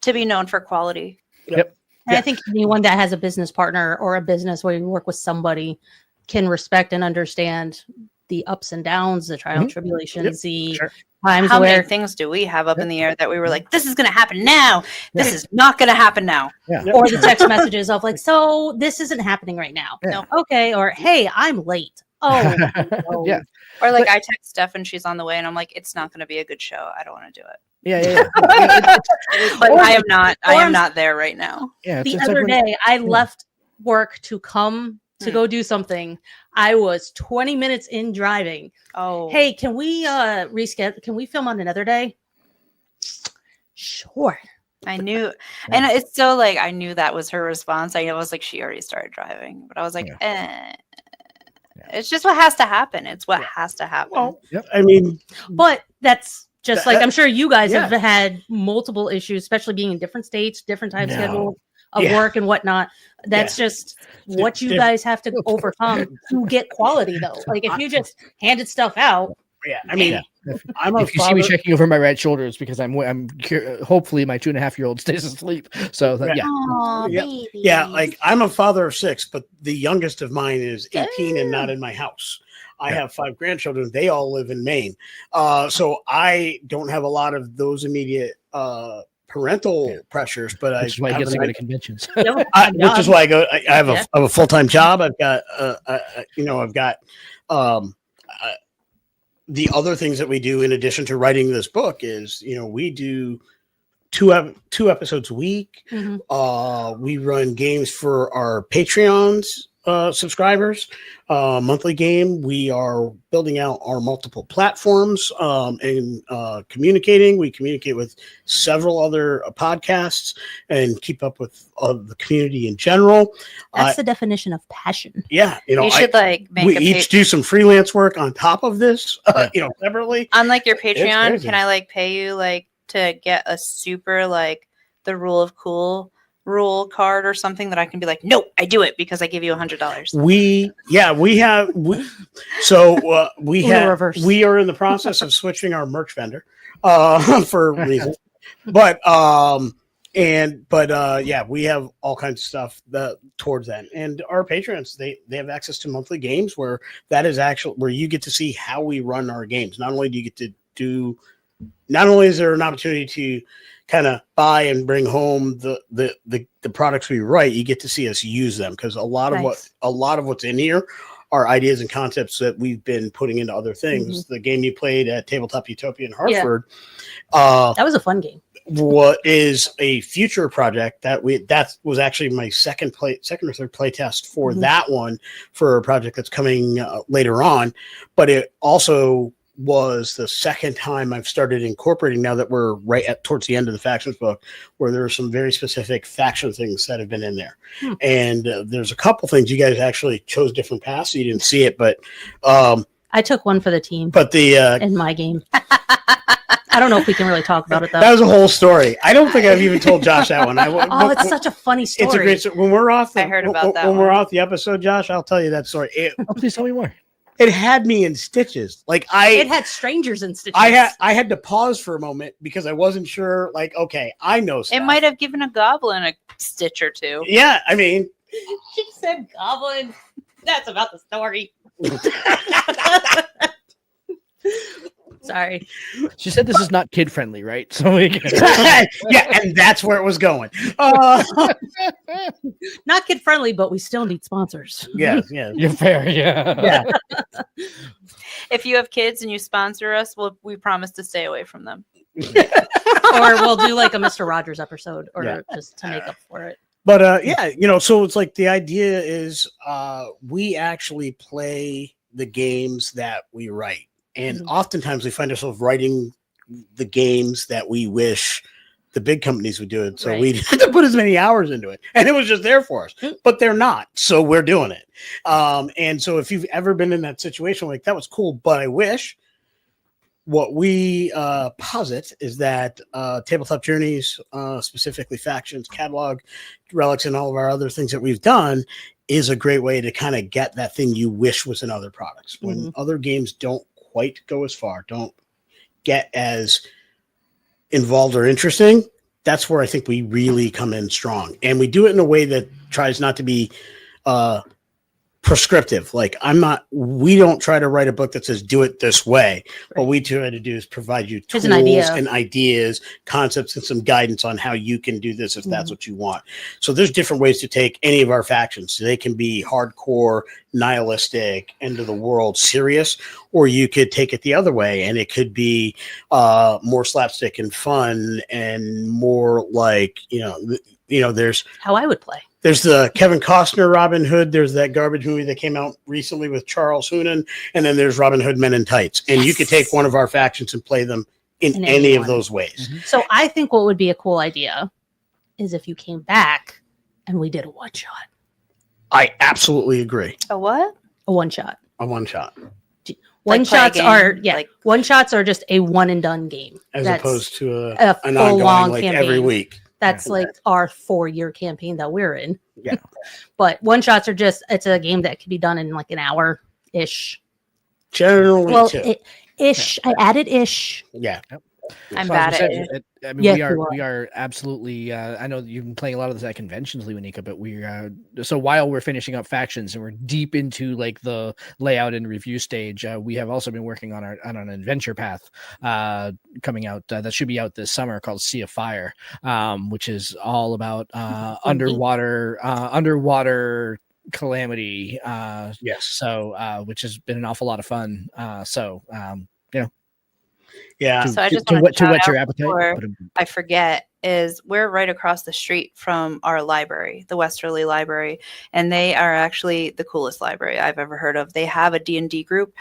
To be known for quality. Yep. And I think anyone that has a business partner or a business where you work with somebody can respect and understand the ups and downs, the trial and tribulations, the times How where many things do we have up in the air that we were like, this is going to happen now. This is not going to happen now. or the text messages of like, so this isn't happening right now. Yeah. No. Okay. Or, hey, I'm late. Oh, no. Yeah. Or like I text Steph and she's on the way and I'm like, it's not going to be a good show. I don't want to do it. Yeah. But I am not there right now. Yeah. The other day, I left work to come to go do something. I was 20 minutes in driving. Oh, Hey, can we reschedule? Can we film on another day? Sure. I knew, and it's so like I knew that was her response. I was like, she already started driving, but I was like, It's just what has to happen. It's what has to happen. Well, I mean, but that's just like I'm sure you guys have had multiple issues, especially being in different states, different time schedules of work and whatnot. That's just what you guys have to overcome to get quality, though. Like if you just handed stuff out. Yeah, I mean, if you see me checking over my right shoulder, it's because I'm hopefully my 2.5-year-old stays asleep. So Aww, like I'm a father of 6, but the youngest of mine is 18 and not in my house. I have 5 grandchildren. They all live in Maine. So I don't have a lot of those immediate parental pressures, but which is why I get to go to conventions. Which is why I go. I have a full-time job. I've got I've got the other things that we do in addition to writing this book is, we do two episodes a week. We run games for our Patreons subscribers, monthly game. We are building out our multiple platforms and communicating. We communicate with several other podcasts and keep up with the community in general. That's the definition of passion. Yeah, you should we each do some freelance work on top of this, separately. Unlike your Patreon, can I pay you to get a super the Rule of Cool rule card or something that I can be like, nope, I do it because I give you $100. We are in the process of switching our merch vendor for reasons, but we have all kinds of stuff towards that, and our patrons they have access to monthly games where that is actually where you get to see how we run our games. Not only is there an opportunity to kind of buy and bring home the products we write, you get to see us use them, because a lot of what's in here are ideas and concepts that we've been putting into other things. The game you played at Tabletop Utopia in Hartford, that was a fun game. What is a future project that was actually my second or third play test for that one, for a project that's coming later on, but it also was the second time I've started incorporating, now that we're towards the end of the factions book, where there are some very specific faction things that have been in there. And there's a couple things you guys actually chose different paths, so you didn't see it, but I took one for the team. But in my game, I don't know if we can really talk about it though. That was a whole story. I don't think I've even told Josh that one. It's such a funny story. It's a great story. When we're off, I heard about that. When we're off the episode, Josh, I'll tell you that story. Please tell me more. It had me in stitches. It had strangers in stitches. I had to pause for a moment because I wasn't sure. Okay, I know stuff. It might have given a goblin a stitch or two. Yeah, I mean, she said goblin. That's about the story. Sorry. She said this is not kid friendly, right? So we can... Yeah, and that's where it was going. Not kid friendly, but we still need sponsors. Yeah. You're fair, yeah. If you have kids and you sponsor us, we promise to stay away from them. Or we'll do like a Mr. Rogers episode, or just to make up for it. But so it's like the idea is we actually play the games that we write. And oftentimes we find ourselves writing the games that we wish the big companies would do it. So we had to put as many hours into it. And it was just there for us. But they're not. So we're doing it. And so if you've ever been in that situation, like that was cool, but I wish, what we posit is that Tabletop Journeys, specifically Factions, Catalog, Relics, and all of our other things that we've done is a great way to kind of get that thing you wish was in other products. When other games don't quite go as far, don't get as involved or interesting, that's where I think we really come in strong. And we do it in a way that tries not to be prescriptive. Like we don't try to write a book that says do it this way. What we try to do is provide you tools and ideas, concepts, and some guidance on how you can do this if that's what you want. So there's different ways to take any of our factions. So they can be hardcore, nihilistic, end of the world, serious, or you could take it the other way and it could be more slapstick and fun and more like, there's how I would play. There's the Kevin Costner Robin Hood. There's that garbage movie that came out recently with Charles Hoonan. And then there's Robin Hood Men in Tights. And you could take one of our factions and play them in any of those ways. So I think what would be a cool idea is if you came back and we did a one-shot. I absolutely agree. A what? A one-shot. A one-shot. One-shots one-shots are just a one-and-done game. As opposed to an full long ongoing, campaign. every week. That's like our 4-year campaign that we're in. Yeah. But one-shots are it's a game that can be done in like an hour-ish. Generally, ish. I added ish. Yeah. I'm bad at it. I mean, we are absolutely. I know you've been playing a lot of this at conventions, Lewanika, but so while we're finishing up factions and we're deep into like the layout and review stage, we have also been working on an adventure path coming out that should be out this summer called Sea of Fire, which is all about underwater calamity. Yes. So which has been an awful lot of fun. Yeah. So I just want to whet your appetite. I forget is we're right across the street from our library, the Weirdsterly Library, and they are actually the coolest library I've ever heard of. They have a D&D group.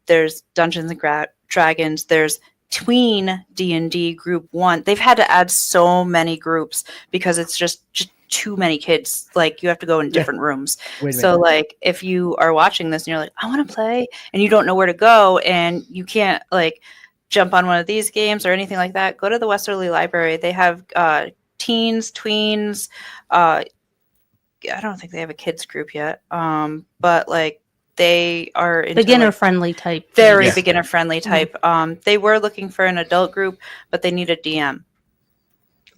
There's Dungeons and Dragons. There's tween D&D group 1. They've had to add so many groups because it's just too many kids. Like you have to go in different rooms. So like if you are watching this and you're like, I want to play, and you don't know where to go and you can't like jump on one of these games or anything like that, go to the Weirdsterly Library. They have teens, tweens. I don't think they have a kids group yet. But like they are beginner friendly type. Very beginner friendly type. They were looking for an adult group, but they need a DM.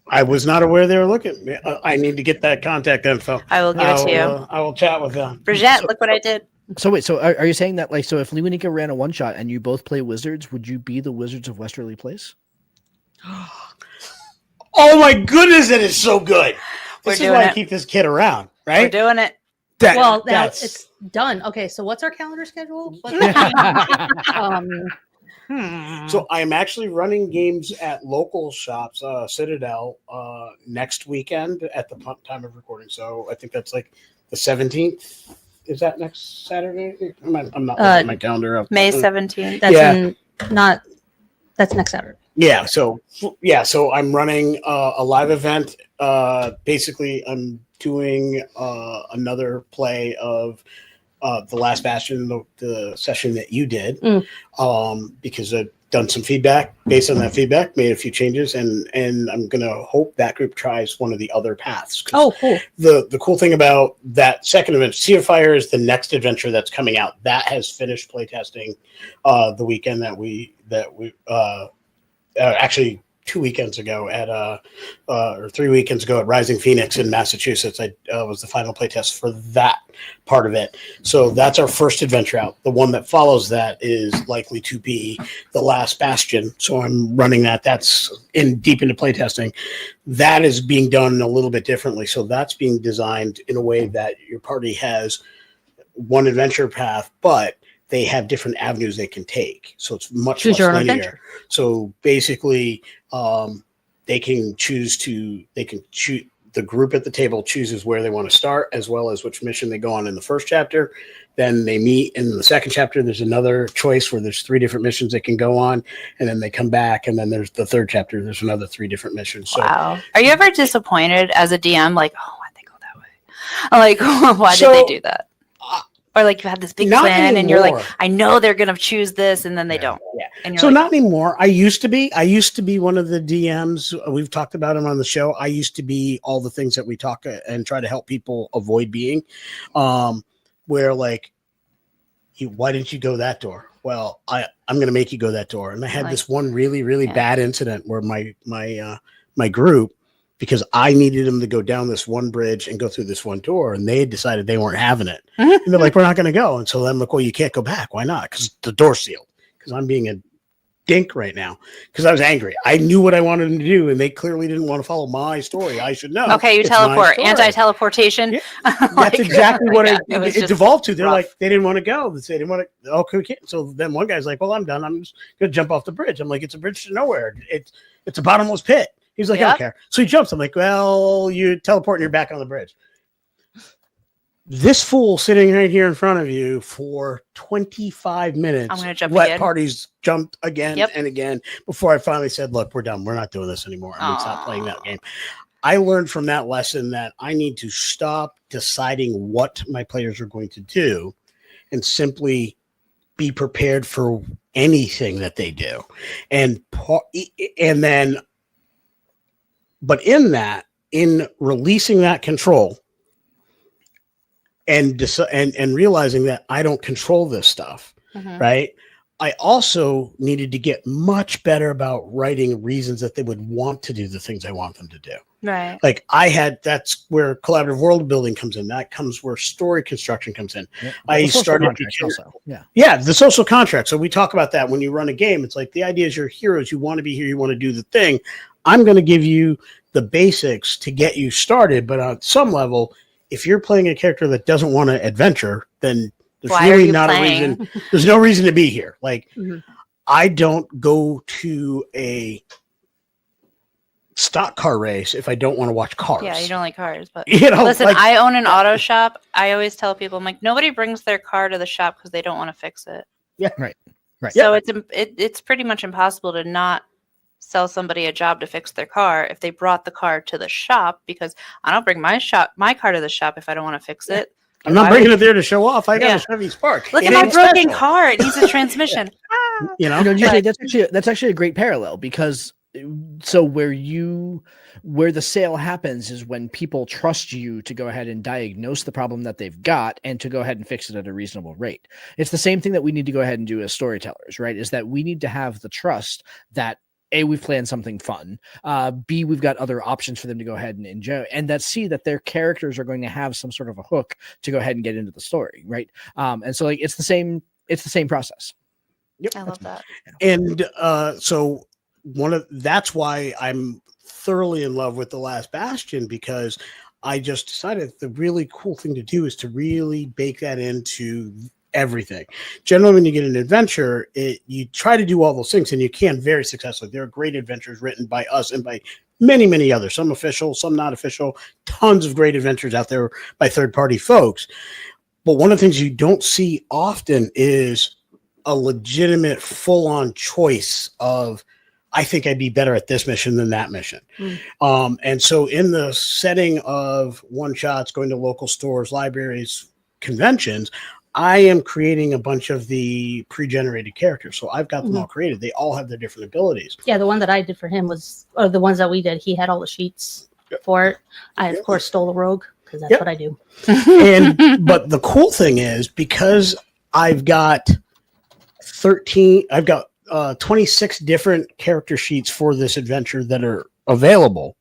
I was not aware they were looking. I need to get that contact info. I will give it to you. I will chat with them. Bridget, look what I did. So wait, so are you saying that like, so if Lewanika ran a one shot and you both play wizards, would you be the Wizards of Weirdsterly Place? Oh my goodness, it is so good. This is why I keep this kid around, right? We're doing it. Now it's done. Okay, so what's our calendar schedule? So I'm actually running games at local shops, Citadel, next weekend at the time of recording. So I think that's like the 17th. Is that next Saturday? I'm not looking at my calendar up. May 17th. That's next Saturday. Yeah. So I'm running a live event. Basically, I'm doing another play of the Last Bastion, the session that you did, because I've done some feedback. Based on that feedback, made a few changes, and I'm gonna hope that group tries one of the other paths. Oh, cool! The cool thing about that second event, Sea of Fire, is the next adventure that's coming out. That has finished playtesting the weekend that we actually 2 weekends ago at or 3 weekends ago at Rising Phoenix in Massachusetts. I was the final playtest for that part of it. So that's our first adventure out. The one that follows that is likely to be The Last Bastion. So I'm running that. That's deep into playtesting. That is being done a little bit differently. So that's being designed in a way that your party has one adventure path, but they have different avenues they can take. So it's much less linear. Adventure. So basically, they can choose, the group at the table chooses where they want to start, as well as which mission they go on in the first chapter. Then they meet in the second chapter. There's another choice where there's 3 different missions they can go on, and then they come back, and then there's the third chapter. There's another 3 different missions. So, wow. Are you ever disappointed as a DM? Like, oh, why'd they go that way? Like, why did they do that? Or like you had this big plan and you're like, I know they're going to choose this, and then they don't. Yeah. And you're so like, not anymore. I used to be one of the DMs. We've talked about him on the show. I used to be all the things that we talk and try to help people avoid being, where like, why didn't you go that door? Well, I'm going to make you go that door. And I had this one really, really bad incident where my group, because I needed them to go down this one bridge and go through this one door, and they decided they weren't having it. And they're like, we're not going to go. And so I'm like, well, you can't go back. Why not? Because the door's sealed. Because I'm being a dink right now. Because I was angry. I knew what I wanted them to do, and they clearly didn't want to follow my story. I should know. Okay, you teleport. Anti-teleportation. Yeah. That's exactly what it devolved to. They're like, they didn't want to go. They didn't want to. Okay, we can't. So then one guy's like, well, I'm done. I'm just going to jump off the bridge. I'm like, it's a bridge to nowhere. It's a bottomless pit. He's like, I don't care. So he jumps. I'm like, well, you teleport and you're back on the bridge. This fool sitting right here in front of you for 25 minutes. I'm going to jump let again. Parties jumped again and again before I finally said, look, we're done. We're not doing this anymore. I'm going to stop playing that game. I learned from that lesson that I need to stop deciding what my players are going to do and simply be prepared for anything that they do. And then, but in releasing that control and realizing that I don't control this stuff, right? I also needed to get much better about writing reasons that they would want to do the things I want them to do. Right. Like that's where collaborative world building comes in. That comes where story construction comes in. Yeah. I started also. Yeah, the social contract. So we talk about that when you run a game. It's like the idea is you're heroes. You want to be here. You want to do the thing. I'm going to give you the basics to get you started. But on some level, if you're playing a character that doesn't want to adventure, then there's really not a reason. There's no reason to be here. Like, I don't go to a stock car race if I don't want to watch cars. Yeah, you don't like cars, but listen, I own an auto shop. I always tell people, I'm like, nobody brings their car to the shop because they don't want to fix it. Yeah, right. So it's pretty much impossible to not sell somebody a job to fix their car if they brought the car to the shop, because I don't bring my car to the shop if I don't want to fix it. I'm not bringing it there to show off. I got a Chevy Spark. Look at my broken car. It needs a transmission. That's actually a great parallel, because so where the sale happens is when people trust you to go ahead and diagnose the problem that they've got and to go ahead and fix it at a reasonable rate. It's the same thing that we need to go ahead and do as storytellers, right? Is that we need to have the trust that A, we've planned something fun. B, we've got other options for them to go ahead and enjoy, and that C, that their characters are going to have some sort of a hook to go ahead and get into the story, right? And so like it's the same process. Yep. I love that. And so that's why I'm thoroughly in love with The Last Bastion, because I just decided the really cool thing to do is to really bake that into everything. Generally, when you get an adventure, you try to do all those things, and you can very successfully. There are great adventures written by us and by many, many others, some official, some not official, tons of great adventures out there by third-party folks. But one of the things you don't see often is a legitimate full-on choice of, I think I'd be better at this mission than that mission. And so in the setting of one-shots, going to local stores, libraries, conventions, I am creating a bunch of the pre-generated characters. So I've got them all created. They all have their different abilities. Yeah, the one that I did for him or the ones that we did, he had all the sheets for it. I, of course, stole the rogue, because that's what I do. But the cool thing is, because I've got 26 different character sheets for this adventure that are available.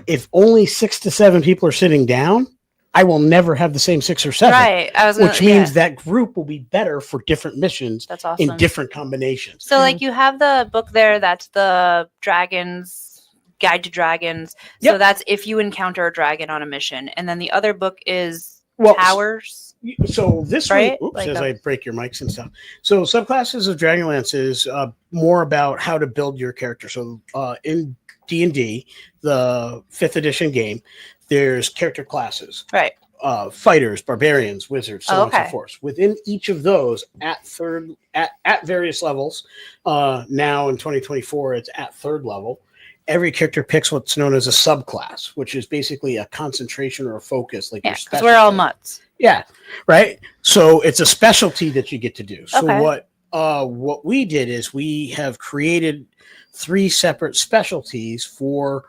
If only 6 to 7 people are sitting down, I will never have the same 6 or 7. Right. Which means that group will be better for different missions. That's awesome. In different combinations. So, like, you have the book there. That's the Dragons Guide to Dragons. So that's if you encounter a dragon on a mission, and then the other book is Towers. So this right? one, oops, like as I break your mics and stuff. So subclasses of Dragonlance is more about how to build your character. So in D&D, the 5th edition game, there's character classes. Right. Fighters, barbarians, wizards, so on and so forth. Within each of those, at various levels, now in 2024, it's at 3rd level. Every character picks what's known as a subclass, which is basically a concentration or a focus. Like because we're all mutts. Yeah, right. So it's a specialty that you get to do. So what we did is we have created 3 separate specialties for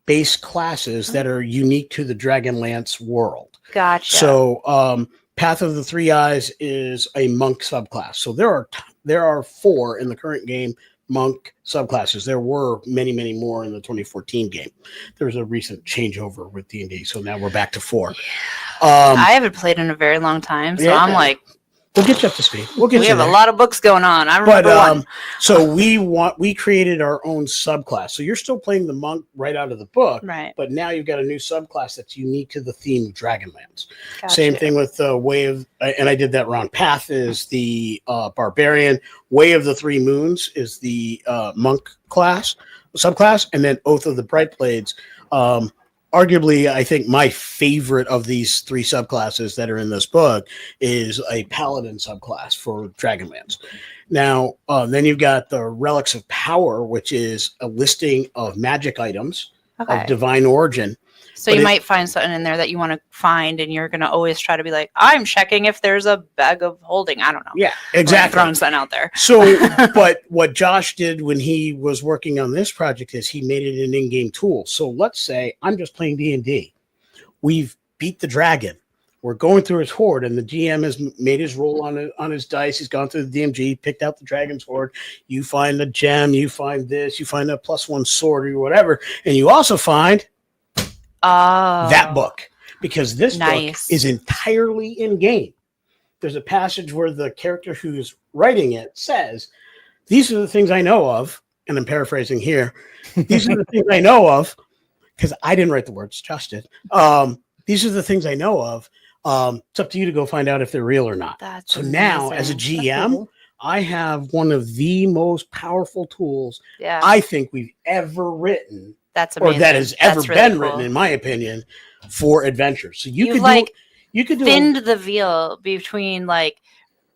base classes that are unique to the Dragonlance world. Gotcha. So Path of the Three Eyes is a monk subclass. So there are 4 in the current game monk subclasses. There were many, many more in the 2014 game. There was a recent changeover with D&D, so now we're back to 4. I haven't played in a very long time, so I'm like, we'll get you up to speed. We have a lot of books going on. I remember one. So we created our own subclass. So you're still playing the monk right out of the book, right? But now you've got a new subclass that's unique to the theme of Dragonlance. Gotcha. Same thing with Way of, and I did that wrong. Path is the barbarian. Way of the Three Moons is the monk subclass, and then Oath of the Bright Blades. Arguably, I think my favorite of these 3 subclasses that are in this book is a paladin subclass for Dragonlance. Now, then you've got the Relics of Power, which is a listing of magic items of divine origin. So you might find something in there that you want to find, and you're going to always try to be like, I'm checking if there's a bag of holding. I don't know. Yeah, exactly. Throwing something out there. So, but what Josh did when he was working on this project is he made it an in-game tool. So let's say I'm just playing D&D. We've beat the dragon. We're going through his horde, and the GM has made his roll on his dice. He's gone through the DMG, picked out the dragon's horde. You find the gem. You find this. You find a +1 sword or whatever. And you also find that book, because this book is entirely in game. There's a passage where the character who's writing it says, "These are the things I know of," and I'm paraphrasing here. "These are the things I know of," because I didn't write the words, Josh did. "These are the things I know of. It's up to you to go find out if they're real or not." That's amazing. Now, as a GM, I have one of the most powerful tools I think we've ever written. That's amazing. Or that has ever been written, in my opinion, for adventure. So you could thinned the veil between like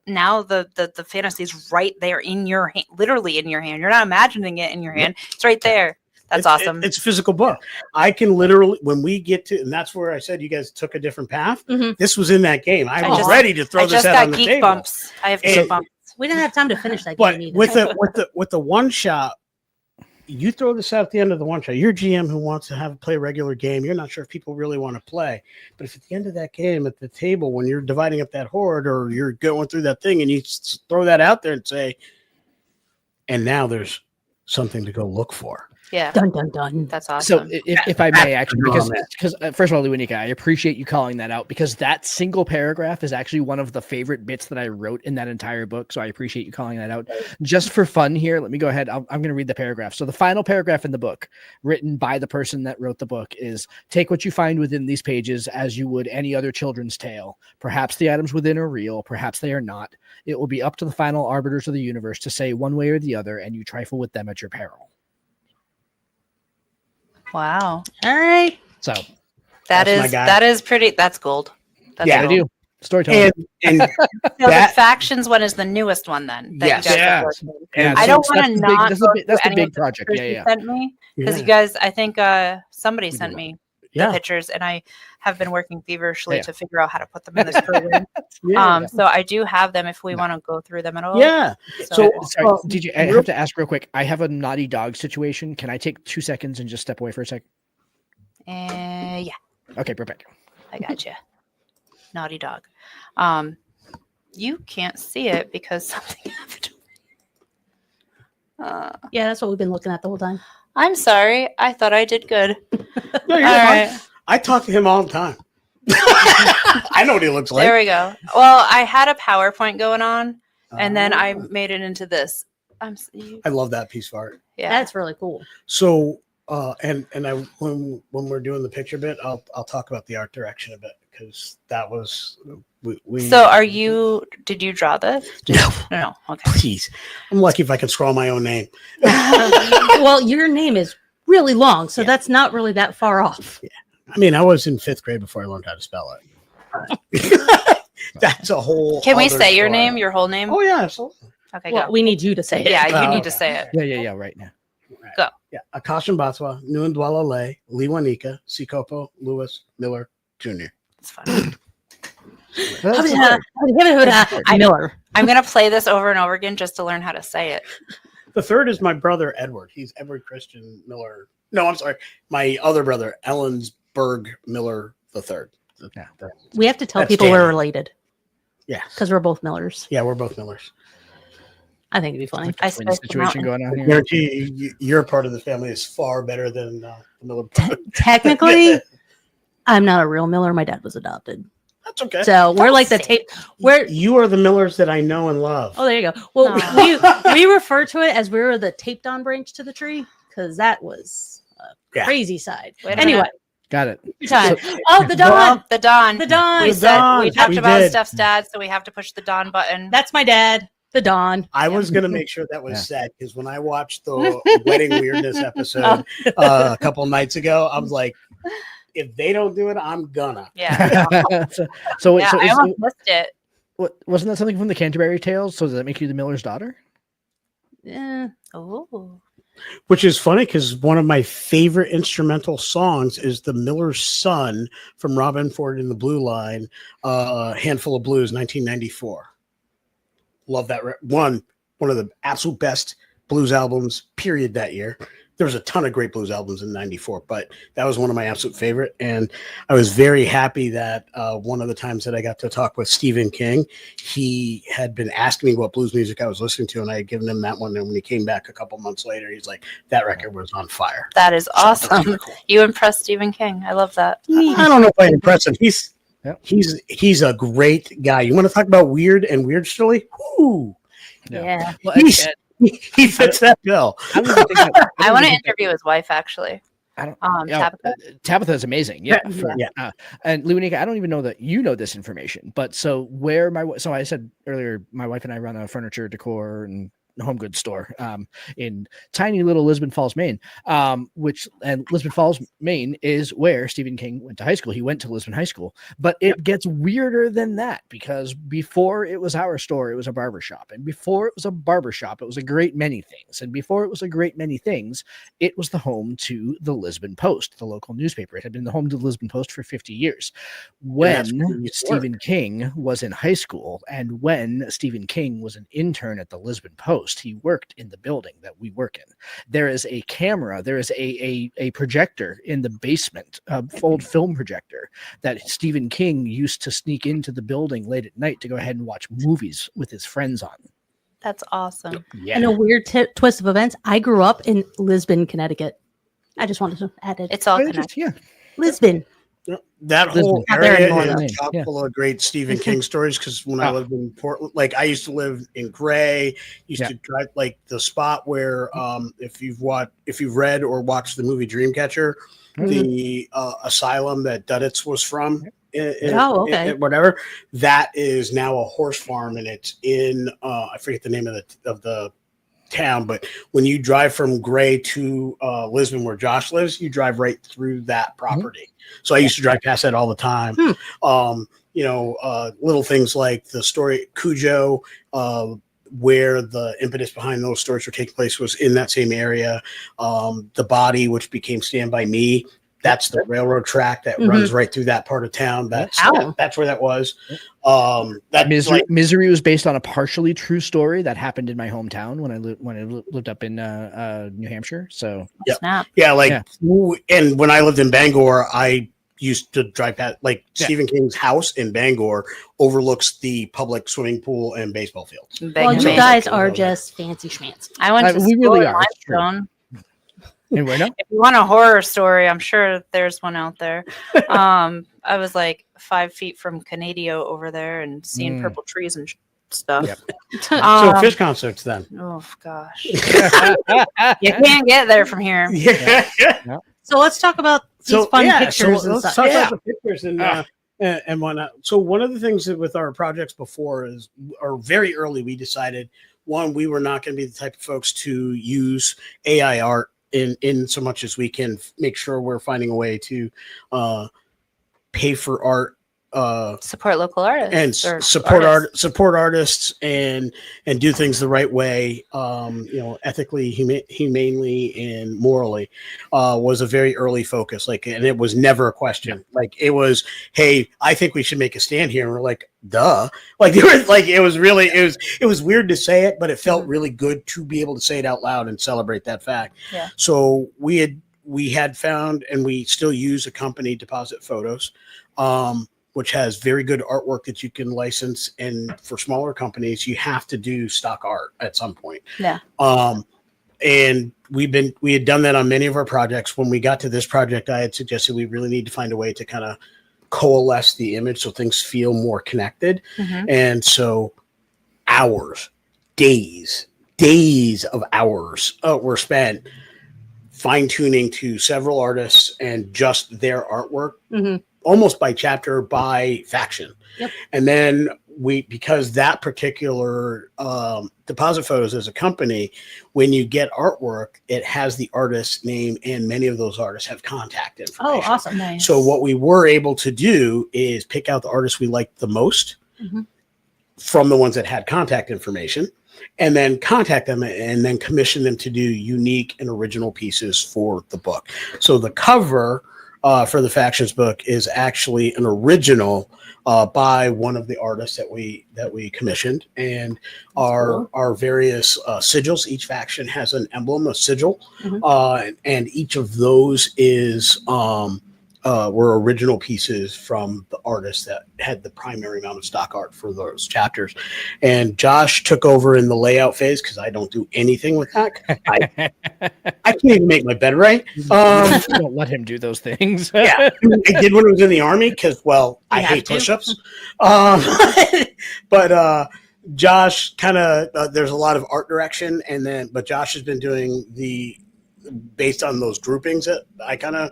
now the fantasy is right there in your hand, literally in your hand. You're not imagining it in your hand; it's right there. That's awesome. It's a physical book. I can literally, when we get to, and that's where I said you guys took a different path. Mm-hmm. This was in that game. I was ready to throw this out on the table. Bumps. I have geek bumps. We didn't have time to finish that game either. with the one shot. You throw this out at the end of the one shot. You're GM who wants to play a regular game. You're not sure if people really want to play. But if at the end of that game, at the table, when you're dividing up that horde or you're going through that thing and you throw that out there and say, and now there's something to go look for. Yeah. Dun, dun, dun. That's awesome. So if I may, actually, because first of all, Luinica, I appreciate you calling that out, because that single paragraph is actually one of the favorite bits that I wrote in that entire book. So I appreciate you calling that out. Just for fun here, let me go ahead. I'm going to read the paragraph. So the final paragraph in the book, written by the person that wrote the book, is: "Take what you find within these pages as you would any other children's tale. Perhaps the items within are real, perhaps they are not. It will be up to the final arbiters of the universe to say one way or the other, and you trifle with them at your peril." Wow. All right. So that is pretty. That's gold. That's gold. I do. Storytelling. And so the factions one is the newest one then. That you guys and I don't want to not. That's the big project. Yeah. Sent me because you guys. I think somebody sent me the pictures, and I have been working feverishly to figure out how to put them in this program. So I do have them if we want to go through them at all. Yeah. So sorry, DJ, I have to ask real quick. I have a naughty dog situation. Can I take 2 seconds and just step away for a sec? Yeah. Okay, perfect. I got you. Naughty dog. You can't see it because something happened. Yeah, that's what we've been looking at the whole time. I'm sorry. I thought I did good. No, you're All fine. right. I talk to him all the time. I know what he looks like. There we go. Well, I had a PowerPoint going on, and then I Oh. made it into this. I love that piece of art. Yeah. That's really cool. So, and I when we're doing the picture bit, I'll talk about the art direction a bit because that was we. So, did you draw this? No. Okay. Please, I'm lucky if I can scroll my own name. Well, your name is really long, so Yeah. that's not really that far off. Yeah. I mean, I was in 5th grade before I learned how to spell it. That's a whole. Can we other say your story. name, your whole name? Oh yeah, absolutely. Okay, Well, go. we need you to say it. Yeah, you Oh, need okay. to say it. Yeah, right now. Go. Yeah, Akashan Batwa, Nuandwala Le, Liwanika, Sikopo, Lewis, Miller, Jr. It's fun. Miller. I'm gonna play this over and over again just to learn how to say it. The third is my brother Edward. He's Edward Christian Miller. No, I'm sorry, my other brother Ellensburg Miller the third. Yeah. We have to tell That's people Danny. we're related Yeah, because we're both Millers. yeah, we're both Millers. I think it'd be funny. I Twin spaced them situation out. going on I here. guarantee your part of the family is far better than the Miller. Technically, I'm not a real Miller. My dad was adopted, That's okay. so we're Don't like the say tape. We're You are the Millers that I know and love. oh, there you go. Well, Aw. we refer to it as we were the taped on branch to the tree because that was a Yeah. crazy side. Wait a Anyway, minute. Got it. time. So- Oh, the Don. The Don. The Don. We The said Don. we talked We about did. Steph's dad, so we have to push the Don button. That's my dad. The Don. I was going to make sure that was Yeah. said because when I watched the Wedding Weirdness episode a couple nights ago, I was like, if they don't do it, I'm gonna. Yeah. so Yeah, I almost missed it. wasn't that something from the Canterbury Tales? So does that make you the Miller's daughter? Yeah. Oh. Which is funny because one of my favorite instrumental songs is The Miller's Son from Robin Ford and the Blue Line, Handful of Blues, 1994. Love that. One of the absolute best blues albums, period, that year. There was a ton of great blues albums in 94, but that was one of my absolute favorite. And I was very happy that one of the times that I got to talk with Stephen King, he had been asking me what blues music I was listening to, and I had given him that one. And when he came back a couple months later, he's like, that record was on fire. That is So that's awesome. kinda cool. You impressed Stephen King. I love that. I don't know if I impress him. He's Yep. he's a great guy. You want to talk about weird and Weirdsterly? Whoo, Yeah. Well, He's- he fits that bill. I don't even think that- I don't want to even think interview his wife, actually. I don't. Tabitha. Tabitha is amazing. Yeah. Yeah. And Luanika, I don't even know that you know this information, but so I said earlier, my wife and I run a furniture decor and home goods store in tiny little Lisbon Falls, Maine, and Lisbon Falls, Maine is where Stephen King went to high school. He went to Lisbon High School, but it gets weirder than that because before it was our store, it was a barber shop. And before it was a barber shop, it was a great many things. And before it was a great many things, it was the home to the Lisbon Post, the local newspaper. It had been the home to the Lisbon Post for 50 years. that's where When you Stephen King was in high school and when Stephen King was an intern at the Lisbon Post, he worked in the building that we work in. There is a camera, there is a projector in the basement, a old film projector that Stephen King used to sneak into the building late at night to go ahead and watch movies with his friends on. That's awesome. Yeah. And a weird twist of events. I grew up in Lisbon, Connecticut. I just wanted to add it. It's all Just- connected. yeah. Lisbon. That Lisbon. whole Not there area anymore, is though. chock Yeah. full of great Stephen King stories. Because when I Oh. lived in Portland, like I used to live in Gray, used Yeah. to drive like the spot where, if you've read or watched the movie Dreamcatcher, the asylum that Duddits was from. Whatever. That is now a horse farm, and it's in I forget the name of the town, but when you drive from Gray to Lisbon, where Josh lives, you drive right through that property. So I used to drive past that all the time. Little things like the story Cujo, where the impetus behind those stories were taking place was in that same area. The Body, which became Stand By Me, that's the railroad track that runs right through that part of town. That's where that was. That Misery was based on a partially true story that happened in my hometown when I lived up in New Hampshire. So Snap. and when I lived in Bangor, I used to drive past, like Stephen King's house in Bangor overlooks the public swimming pool and baseball field. Well, you guys are just fancy schmancy. I went to we school really in are. It's true. Limestone. And where now? If you want a horror story, I'm sure there's one out there. I was like 5 feet from Canadio over there and seeing purple trees and stuff. Yep. So fish concerts then. Oh gosh, you can't get there from here. Yeah. So let's talk about these fun pictures and let's stuff. talk about the pictures and whatnot. So one of the things that with our projects before is, or very early, we decided, one, we were not going to be the type of folks to use AI art in so much as we can make sure we're finding a way to pay for art, Support local artists and support artists and do things the right way, ethically, humanely, and morally, was a very early focus. Like, and it was never a question. Like, it was, hey, I think we should make a stand here, and we're like, duh. Like, it was weird to say it, but it felt really good to be able to say it out loud and celebrate that fact. Yeah. So we had found, and we still use a company, Deposit Photos, which has very good artwork that you can license. And for smaller companies, you have to do stock art at some point. Yeah. And we had done that on many of our projects. When we got to this project, I had suggested we really need to find a way to kind of coalesce the image so things feel more connected. Mm-hmm. And so days of hours were spent fine-tuning to several artists and just their artwork. Mm-hmm. Almost by chapter, by faction. Yep. And then because that particular Deposit Photos as a company, when you get artwork, it has the artist's name, and many of those artists have contact information. Oh, awesome. Nice. So what we were able to do is pick out the artists we liked the most from the ones that had contact information, and then contact them and then commission them to do unique and original pieces for the book. So the cover for the Factions book is actually an original by one of the artists that we commissioned, and our various sigils. Each faction has an emblem, a sigil, and each of those is were original pieces from the artists that had the primary amount of stock art for those chapters. And Josh took over in the layout phase because I don't do anything with that. I can't even make my bed right. Don't let him do those things. Yeah, I did when I was in the army because, well, I hate push-ups. But Josh kind of there's a lot of art direction, but Josh has been doing based on those groupings that I kind of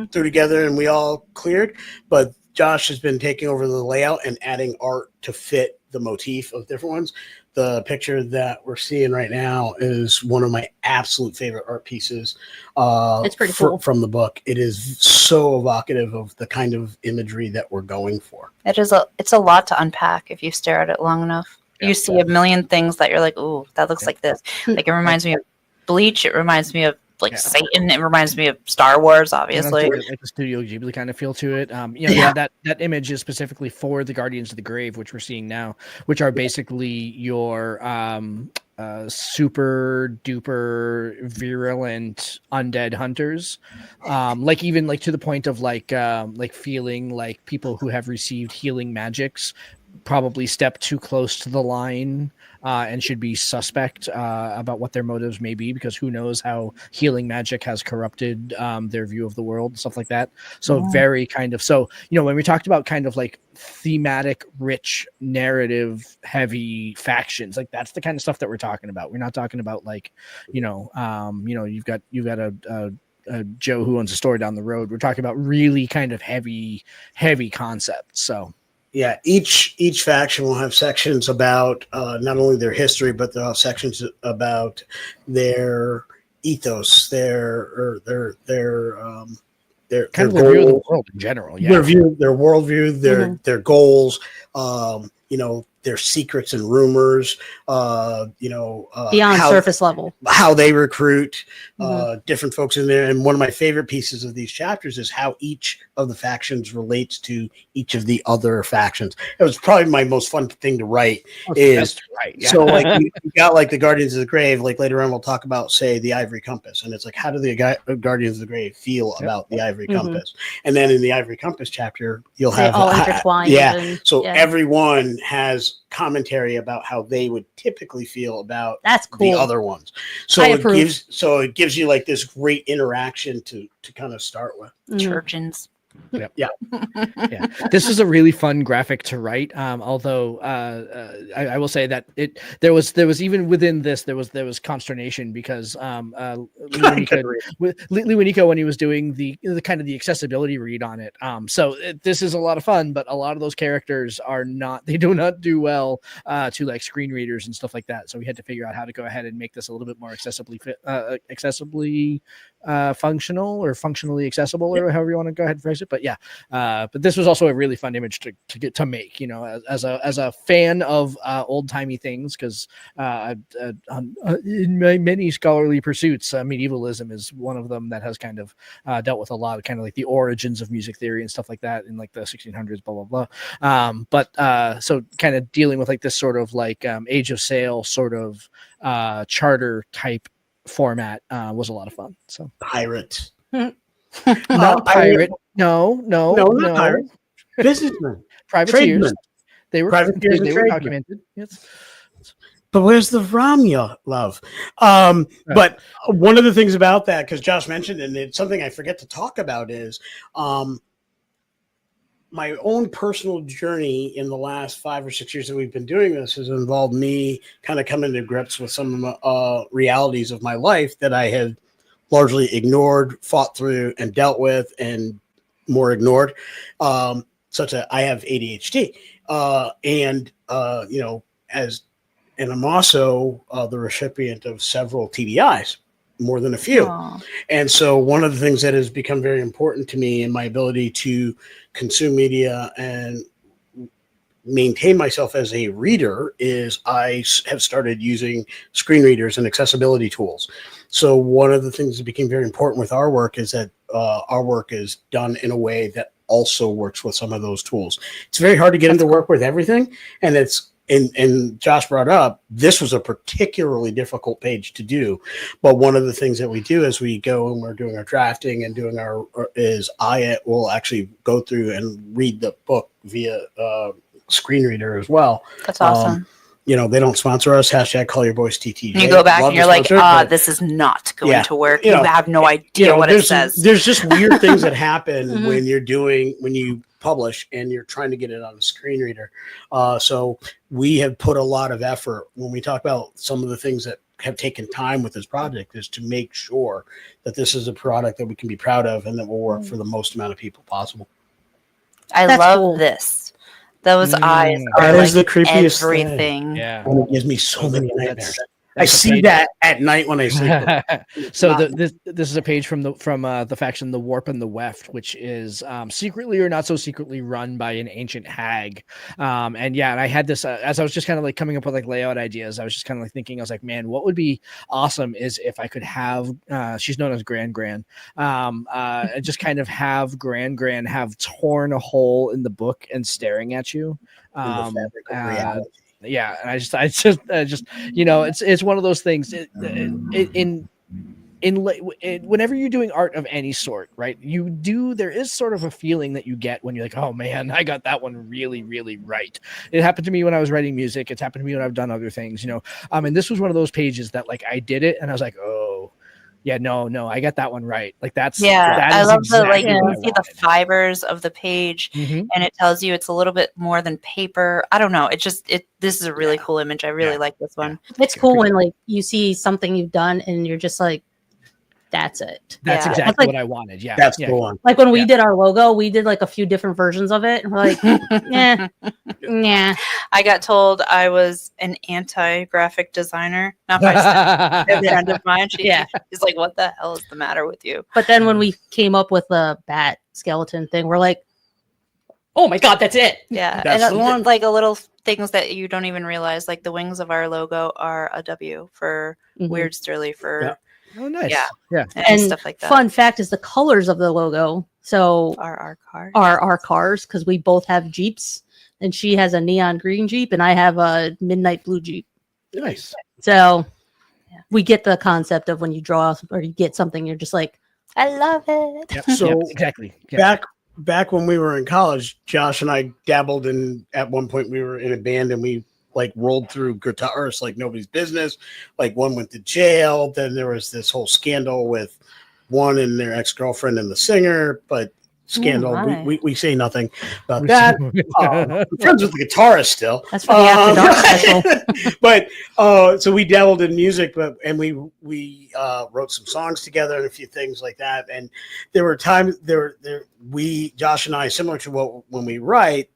threw together and we all cleared. But Josh has been taking over the layout and adding art to fit the motif of different ones. The picture that we're seeing right now is one of my absolute favorite art pieces. It's pretty cool. From the book. It is so evocative of the kind of imagery that we're going for. It's a lot to unpack if you stare at it long enough. You see a million things that you're like, ooh, that looks like this. Like, it reminds me of Bleach. It reminds me of Satan. It reminds me of Star Wars, obviously. Like the Studio Ghibli kind of feel to it. That image is specifically for the Guardians of the Grave, which we're seeing now, which are basically your super duper virulent undead hunters, even to the point of feeling like people who have received healing magics probably step too close to the line and should be suspect about what their motives may be, because who knows how healing magic has corrupted their view of the world and stuff like that. So very kind of, when we talked about kind of like thematic, rich, narrative heavy factions, like that's the kind of stuff that we're talking about. We're not talking about you've got a Joe who owns a store down the road. We're talking about really kind of heavy concepts. So yeah, each faction will have sections about not only their history, but they'll have sections about their ethos, their kind of their view of the world in general. Yeah, their worldview, their goals. their secrets and rumors, beyond surface level, how they recruit Mm-hmm. different folks in there. And one of my favorite pieces of these chapters is how each of the factions relates to each of the other factions. It was probably my most fun thing to write. So like you got like the Guardians of the Grave. Like later on, we'll talk about, say, the Ivory Compass, and it's like, how do the Guardians of the Grave feel about the Ivory Compass? And then in the Ivory Compass chapter, you'll have all intertwined. Everyone has commentary about how they would typically feel about that's cool. the other ones. So it gives you like this great interaction to kind of start with. Churchins. Yep. Yeah. This is a really fun graphic to write. Although I will say that there was even within this there was consternation because Lewinica when he was doing the kind of the accessibility read on it. This is a lot of fun, but a lot of those characters do not do well to like screen readers and stuff like that. So we had to figure out how to go ahead and make this a little bit more accessibly functional or functionally accessible, or however you want to go ahead and phrase it. But but this was also a really fun image to get to make, as a fan of old timey things, because in my many scholarly pursuits, medievalism is one of them that has kind of dealt with a lot of kind of like the origins of music theory and stuff like that in like the 1600s, blah blah blah. So kind of dealing with like this sort of like Age of Sail sort of charter type format was a lot of fun. So pirate. Not pirate. No, not pirate. Businessmen. Privateers. They were privateers. They were documented. Yes. But where's the Ramya love? But one of the things about that, because Josh mentioned it, and it's something I forget to talk about, is my own personal journey in the last 5 or 6 years that we've been doing this has involved me kind of coming to grips with some realities of my life that I had largely ignored, fought through, and dealt with, and more ignored, such that I have ADHD. And I'm also the recipient of several TBIs, more than a few. Aww. And so one of the things that has become very important to me in my ability to consume media and maintain myself as a reader is I have started using screen readers and accessibility tools. So one of the things that became very important with our work is that our work is done in a way that also works with some of those tools. It's very hard to get into work with everything. And and Josh brought up, this was a particularly difficult page to do. But one of the things that we do as we go and we're doing our drafting and doing I will actually go through and read the book via screen reader as well. That's awesome. They don't sponsor us. # call your boys TTJ. You go back and you're like, this is not going to work. You have no idea what it says. There's just weird things that happen when you publish and you're trying to get it on a screen reader. So we have put a lot of effort when we talk about some of the things that have taken time with this project is to make sure that this is a product that we can be proud of and that will work for the most amount of people possible. That's love cool. This. Those eyes are that is the creepiest everything. Thing. Yeah. And it gives me so many nightmares. I see that at night when I sleep. So this is a page from the faction The Warp and the Weft, which is secretly or not so secretly run by an ancient hag. And I had this as I was just kind of like coming up with like layout ideas. I was just kind of like thinking, I was like, man, what would be awesome is if I could have she's known as Gran, just kind of have Gran have torn a hole in the book and staring at you. Yeah, and I just it's one of those things. Whenever you're doing art of any sort, right? There is sort of a feeling that you get when you're like, oh man, I got that one really, really right. It happened to me when I was writing music. It's happened to me when I've done other things, and this was one of those pages that like I did it and I was like, oh. Yeah, no, I got that one right. Like that I love exactly you can see the fibers of the page, and it tells you it's a little bit more than paper. I don't know. This is a really cool image. I really like this one. It's cool when like you see something you've done and you're just like, that's it. That's exactly what I wanted. Yeah, that's the one. Like when we did our logo, we did like a few different versions of it, and we're like, yeah. I got told I was an anti-graphic designer, not by a friend of mine. She's like, "What the hell is the matter with you?" But then when we came up with the bat skeleton thing, we're like, "Oh my god, that's it!" Yeah, that's and the one. Like a little things that you don't even realize, like the wings of our logo are a W for Weirdsterly for Oh, nice. Yeah. And stuff like that. Fun fact is the colors of the logo. So Are our cars. Are our cars, because we both have Jeeps, and she has a neon green Jeep and I have a midnight blue Jeep. Nice. So we get the concept of when you draw or you get something, you're just like, I love it. Yep. So exactly. Yeah. back when we were in college, Josh and I dabbled in. At one point, we were in a band and we like rolled through guitarists like nobody's business. Like one went to jail. Then there was this whole scandal with one and their ex-girlfriend and the singer, but scandal. We say nothing about that. I'm friends with the guitarist still. That's for the After Dark special. But so we dabbled in music, and we wrote some songs together and a few things like that. And there were times Josh and I, similar to when we write,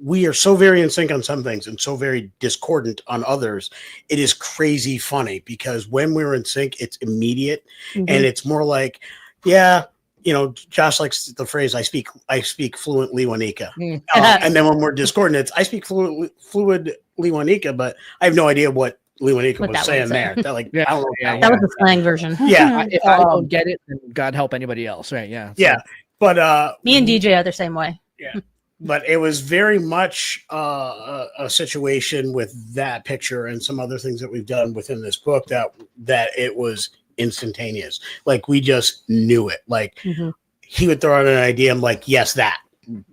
we are so very in sync on some things and so very discordant on others. It is crazy funny because when we're in sync, it's immediate and it's more like, Josh likes the phrase, I speak fluent Lewanika. And then when we're discordant, it's I speak fluid Lewanika, but I have no idea what Lewanika was saying there. That, like, I don't know. That was the slang version. Yeah. If I don't get it, then God help anybody else. Right. Yeah. So. Yeah. But me and DJ are the same way. Yeah. But it was very much a situation with that picture and some other things that we've done within this book that it was instantaneous. Like we just knew it. Like he would throw out an idea. I'm like, yes, that,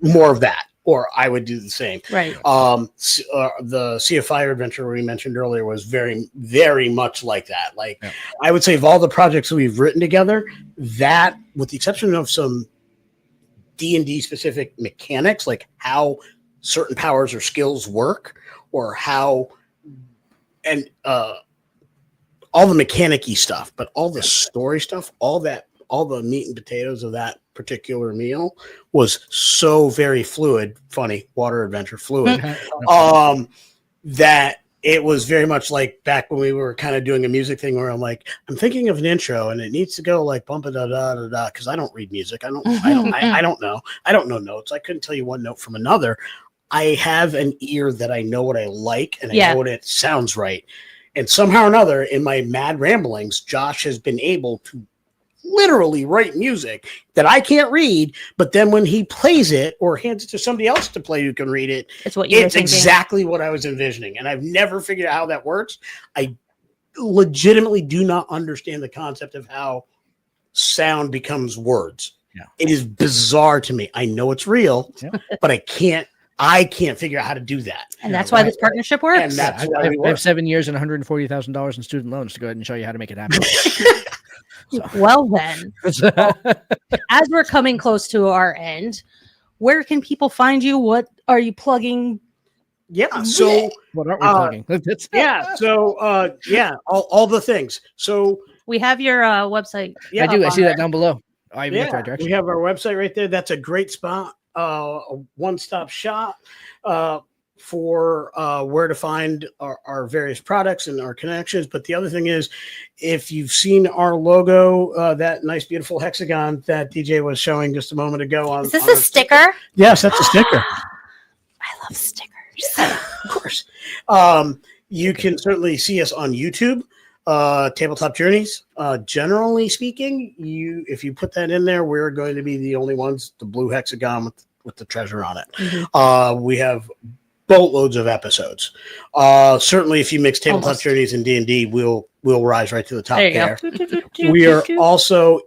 more of that. Or I would do the same. Right. The Sea of Fire adventure we mentioned earlier was very, very much like that. Like I would say of all the projects that we've written together, that, with the exception of some D&D specific mechanics, like how certain powers or skills work, or how, and all the mechanic-y stuff, but all the story stuff, all the meat and potatoes of that particular meal was so very fluid, funny, water adventure fluid, that it was very much like back when we were kind of doing a music thing where I'm like, I'm thinking of an intro and it needs to go like bump it da da da da, because I don't read music. I don't know. I don't know notes. I couldn't tell you one note from another. I have an ear that I know what I like and I know what it sounds right. And somehow or another, in my mad ramblings, Josh has been able to literally write music that I can't read, but then when he plays it or hands it to somebody else to play who can read it, it's exactly what I was envisioning. And I've never figured out how that works. I legitimately do not understand the concept of how sound becomes words. Yeah. It is bizarre to me. I know it's real, but I can't figure out how to do that. And that's why this partnership works. And that's why I have 7 years and $140,000 in student loans to go ahead and show you how to make it happen. Well, then, as we're coming close to our end, where can people find you? What are you plugging? Yeah. So what aren't we plugging? Yeah. So all the things. So we have your website. Yeah, I do. I see that down below. I even the right direction. We have our website right there. That's a great spot. A one-stop shop for where to find our various products and our connections. But the other thing is, if you've seen our logo, that nice, beautiful hexagon that DJ was showing just a moment ago. Is this a sticker? Yes, that's a sticker. I love stickers. Of course. You can certainly see us on YouTube, Tabletop Journeys. Generally speaking, if you put that in there, we're going to be the only ones, the blue hexagon with the treasure on it. We have boatloads of episodes. Certainly, if you mix Tabletop Journeys and D&D, we'll rise right to the top there. We are also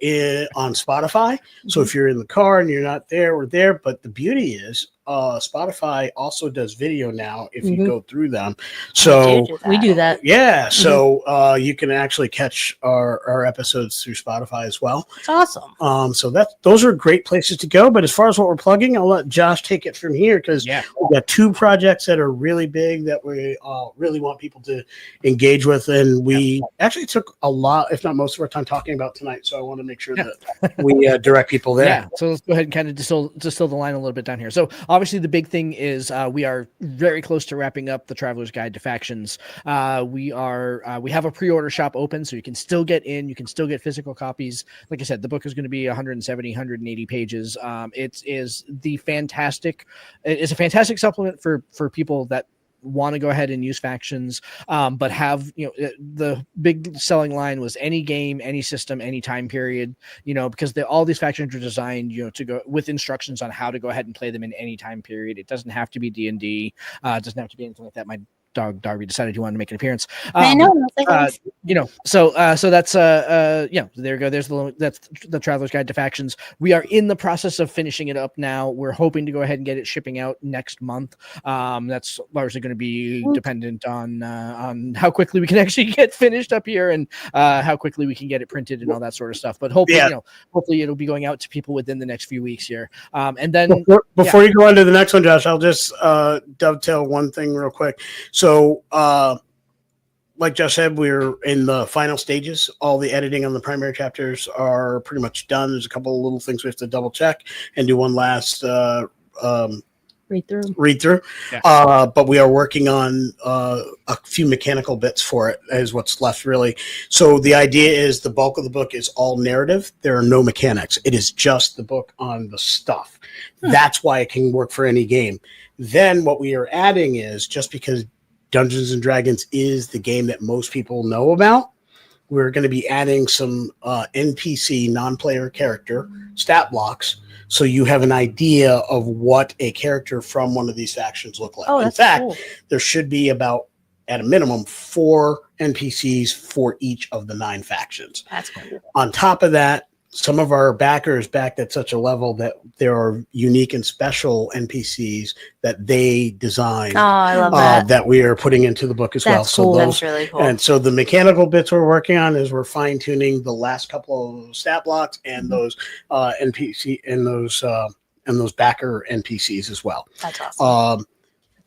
on Spotify. So if you're in the car and you're not there, we're there. But the beauty is, Spotify also does video now if you go through them. So we do that. Yeah. So you can actually catch our episodes through Spotify as well. It's awesome. So those are great places to go. But as far as what we're plugging, I'll let Josh take it from here, because we've got 2 projects that are really big that we really want people to engage with. And we actually took a lot, if not most of our time talking about tonight. So I want to make sure that we direct people there. Yeah. So let's go ahead and kind of distill the line a little bit down here. So obviously the big thing is we are very close to wrapping up the Traveler's Guide to Factions. We have a pre-order shop open, so you can still get in. You can still get physical copies. Like I said, the book is going to be 170, 180 pages. It's a fantastic supplement for people that want to go ahead and use factions, but have, the big selling line was any game, any system, any time period, because all these factions are designed, to go with instructions on how to go ahead and play them in any time period. It doesn't have to be D&D. It doesn't have to be anything like that. My dog Darby decided he wanted to make an appearance. I know. So that's there you go. That's the Traveler's Guide to Factions. We are in the process of finishing it up now. We're hoping to go ahead and get it shipping out next month. That's largely going to be dependent on how quickly we can actually get finished up here and how quickly we can get it printed and all that sort of stuff. But hopefully, hopefully it'll be going out to people within the next few weeks here. And then before you go on to the next one, Josh, I'll just dovetail one thing real quick. So, like Josh said, we're in the final stages. All the editing on the primary chapters are pretty much done. There's a couple of little things we have to double check and do one last read through. Yeah. But we are working on a few mechanical bits for it is what's left, really. So the idea is the bulk of the book is all narrative. There are no mechanics. It is just the book on the stuff. That's why it can work for any game. Then what we are adding is, just because Dungeons and Dragons is the game that most people know about, we're going to be adding some NPC, non-player character stat blocks, so you have an idea of what a character from one of these factions look like. In fact, cool. There should be about, at a minimum, 4 NPCs for each of the 9 factions. That's cool. On top of that, some of our backers backed at such a level that there are unique and special NPCs that they design. Oh, I love that. That we are putting into the book as well. So that's really cool. And so the mechanical bits we're working on is we're fine tuning the last couple of stat blocks and those NPC and those backer NPCs as well. That's awesome.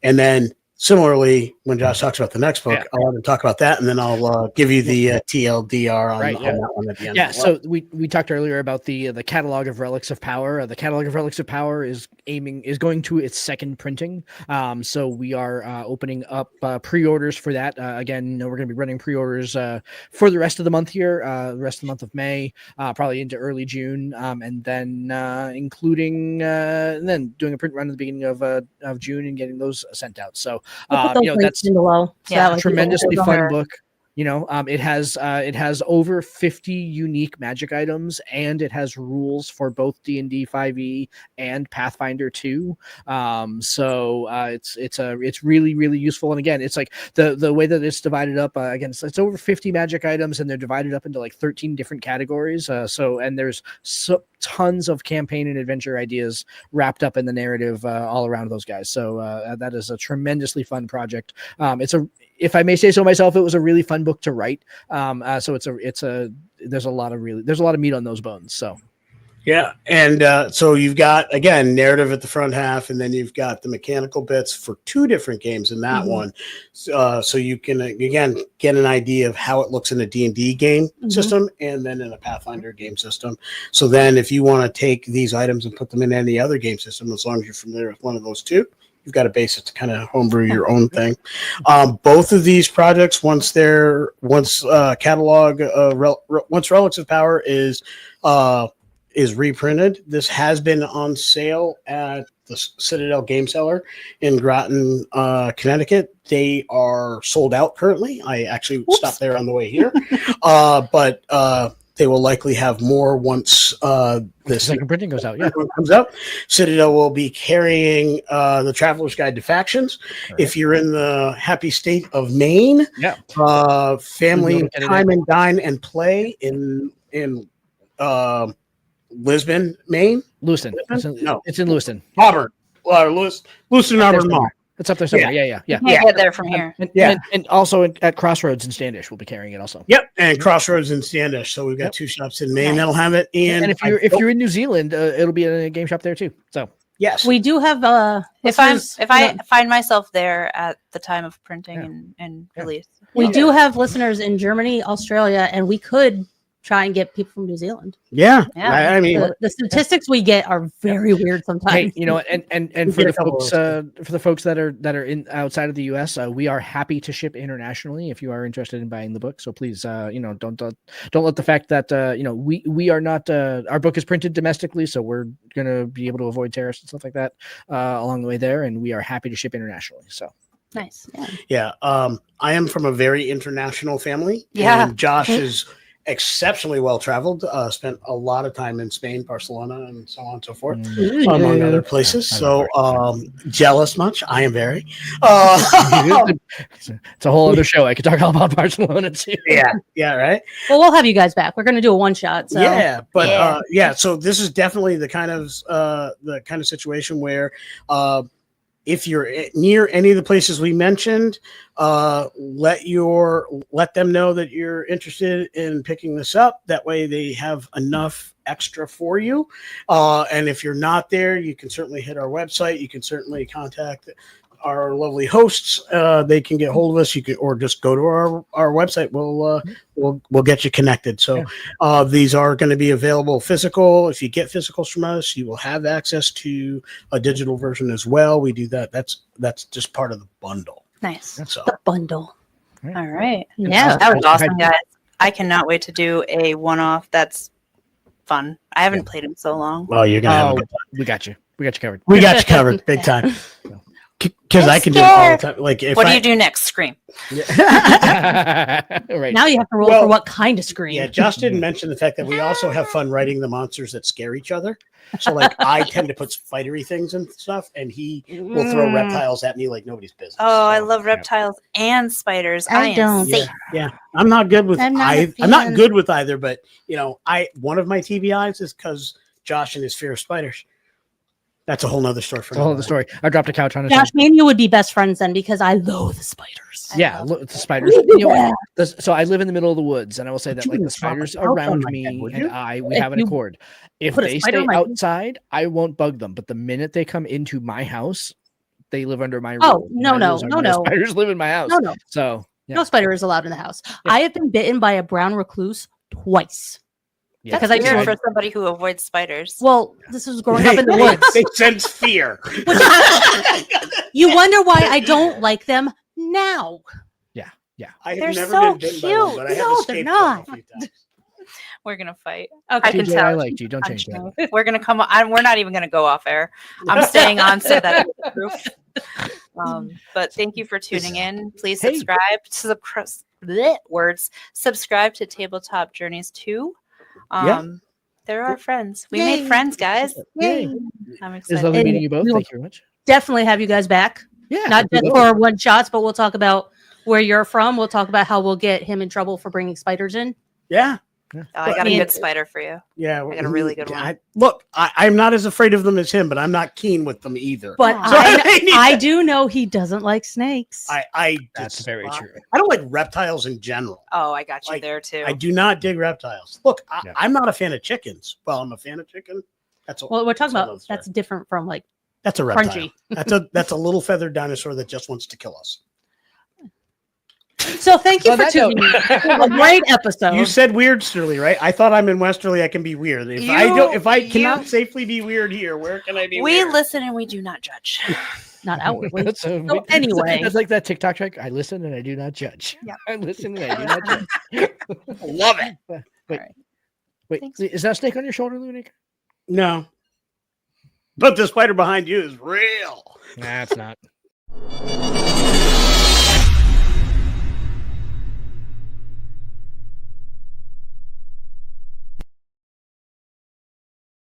And then similarly, when Josh talks about the next book, I'll let him talk about that, and then I'll give you the TLDR on that one at the end. Yeah, so we talked earlier about the catalog of relics of power. The catalog of relics of power is going to its second printing. So we are opening up pre-orders for that. Again, we're going to be running pre-orders for the rest of the month here, the rest of the month of May, probably into early June, and then including and then doing a print run at the beginning of June and getting those sent out. So. That's below. So tremendously fun book. It has over 50 unique magic items, and it has rules for both D&D 5e and Pathfinder 2. So it's really, really useful. And again, it's like the way that it's divided up. Again, it's over 50 magic items, and they're divided up into like 13 different categories. And there's tons of campaign and adventure ideas wrapped up in the narrative all around those guys. So that is a tremendously fun project. If I may say so myself, it was a really fun book to write. So there's a lot of meat on those bones. So. Yeah. And so you've got, again, narrative at the front half, and then you've got the mechanical bits for 2 different games in that one. So you can, again, get an idea of how it looks in a D&D game system and then in a Pathfinder game system. So then if you want to take these items and put them in any other game system, as long as you're familiar with one of those 2, you've got a basis to kind of homebrew your own thing. Both of these projects, once Relics of Power is reprinted, this has been on sale at the Citadel Game Cellar in Groton, Connecticut. They are sold out currently. I actually stopped there on the way here, but they will likely have more once this second printing goes out. Yeah, comes out. Citadel will be carrying the Traveler's Guide to Factions. Right. If you're in the happy state of Maine, family time and dine and play in Lisbon, Maine. Lewiston. It's in Lewiston. Auburn. Lewiston, Auburn Mall. It's up there somewhere. Yeah. Get there from here. And also at Crossroads in Standish, we'll be carrying it also. Yep, and Crossroads in Standish. So we've got 2 shops in Maine that'll have it. And if you're in New Zealand, it'll be in a game shop there too. So Yes. We do have If I find myself there at the time of printing and release. We do have listeners in Germany, Australia, and we could try and get people from New Zealand. Yeah. Yeah. I mean, The statistics we get are very weird sometimes. Hey, you know what? And We for get the a couple folks for the folks that are in outside of the US, we are happy to ship internationally if you are interested in buying the book. So please, don't let the fact that we are not our book is printed domestically, so we're gonna be able to avoid tariffs and stuff like that along the way there, and we are happy to ship internationally. So Nice. yeah. I am from a very international family. Yeah. And Josh is exceptionally well traveled. Spent a lot of time in Spain, Barcelona, and so on and so forth, among other places. So jealous much. I am very. It's a whole other show. I could talk all about Barcelona too. Yeah, right. Well, we'll have you guys back. We're going to do a one shot. So. Yeah, but so this is definitely the kind of situation where if you're near any of the places we mentioned, let them know that you're interested in picking this up. That way they have enough extra for you. And if you're not there, you can certainly hit our website. You can certainly contact our lovely hosts. They can get hold of us. You can, or just go to our website. We'll get you connected. So these are going to be available physical. If you get physicals from us, you will have access to a digital version as well. We do that. That's just part of the bundle. Nice. So The bundle. All right. Yeah. That was awesome, guys. I cannot wait to do a one-off that's fun. I haven't played in so long. well, you're gonna have a good time. We got you covered. We got you covered big time. Because I can do it all the time. Like, if What do you do next? Scream. Right Now you have to roll for what kind of scream. Yeah, Josh didn't mention the fact that we also have fun writing the monsters that scare each other. So, like, I tend to put spidery things and stuff, and he will throw reptiles at me like nobody's business. Oh, I love reptiles and spiders. I don't. Yeah, I'm not good with I'm not a I'm not fan. good with either, but one of my TBIs is because Josh and his fear of spiders. That's a whole nother story for It's a whole other story. I dropped a couch on his Josh, me and you would be best friends then because I loathe the spiders. Yeah, look, the spiders. You know what? So I live in the middle of the woods, and I will say that You like the wouldn't drop a spiders couch on around my me head, would and you? we If have an you accord. If put a they spider stay on my head- outside, I won't bug them. But the minute they come into my house, they live under my Oh, rule. no, My no, rules are no, no no. spiders live in my house. No. So yeah. No spider is allowed in the house. I have been bitten by a brown recluse twice. Yeah. That's Because I weird tried- for somebody who avoids spiders. Well, this was growing up in the woods. They sense fear. You wonder why I don't like them now. I They're have never so been bitten by one, but I have cute. No, they're escaped not. them a few times. We're gonna fight. Okay. I can TJ, tell. I liked you. Don't change that. We're gonna come on. We're not even gonna go off air. I'm staying on so that it's proof. But thank you for tuning in. Please Hey. subscribe to Tabletop Journeys 2. Yeah. They're our friends. We Yay. made friends, guys. Yay. I'm It's excited. lovely And meeting you both. we will- Thank you very much. Definitely have you guys back. Yeah. Not we just will. for one shots, but we'll talk about where you're from. We'll talk about how we'll get him in trouble for bringing spiders in. Yeah. Oh, I got a good spider for you. Yeah. I got a really good one. I'm not as afraid of them as him, but I'm not keen with them either. But Aw. I do know he doesn't like snakes. That's very true. I don't like reptiles in general. Oh, I got you Like, there too. I do not dig reptiles. Look, Yeah. I'm not a fan of chickens. Well, I'm a fan of chicken. That's Well, we're talking that's about another that's story. different from like That's a reptile. crunchy. That's a little feathered dinosaur that just wants to kill us. So thank you On for that tuning in. A great episode. You said Weirdsterly, right? I thought I'm in Westerly. I can be weird. If I cannot safely be weird here, where can I be? we weird? listen and we do not judge. Not outwardly. So anyway. that's like that TikTok trick. I listen and I do not judge. Yep. I listen and I do not judge. Love it. Wait, Alright. wait. Thanks. Is that a snake on your shoulder, Lunica? No, but the spider behind you is real. Nah, it's not.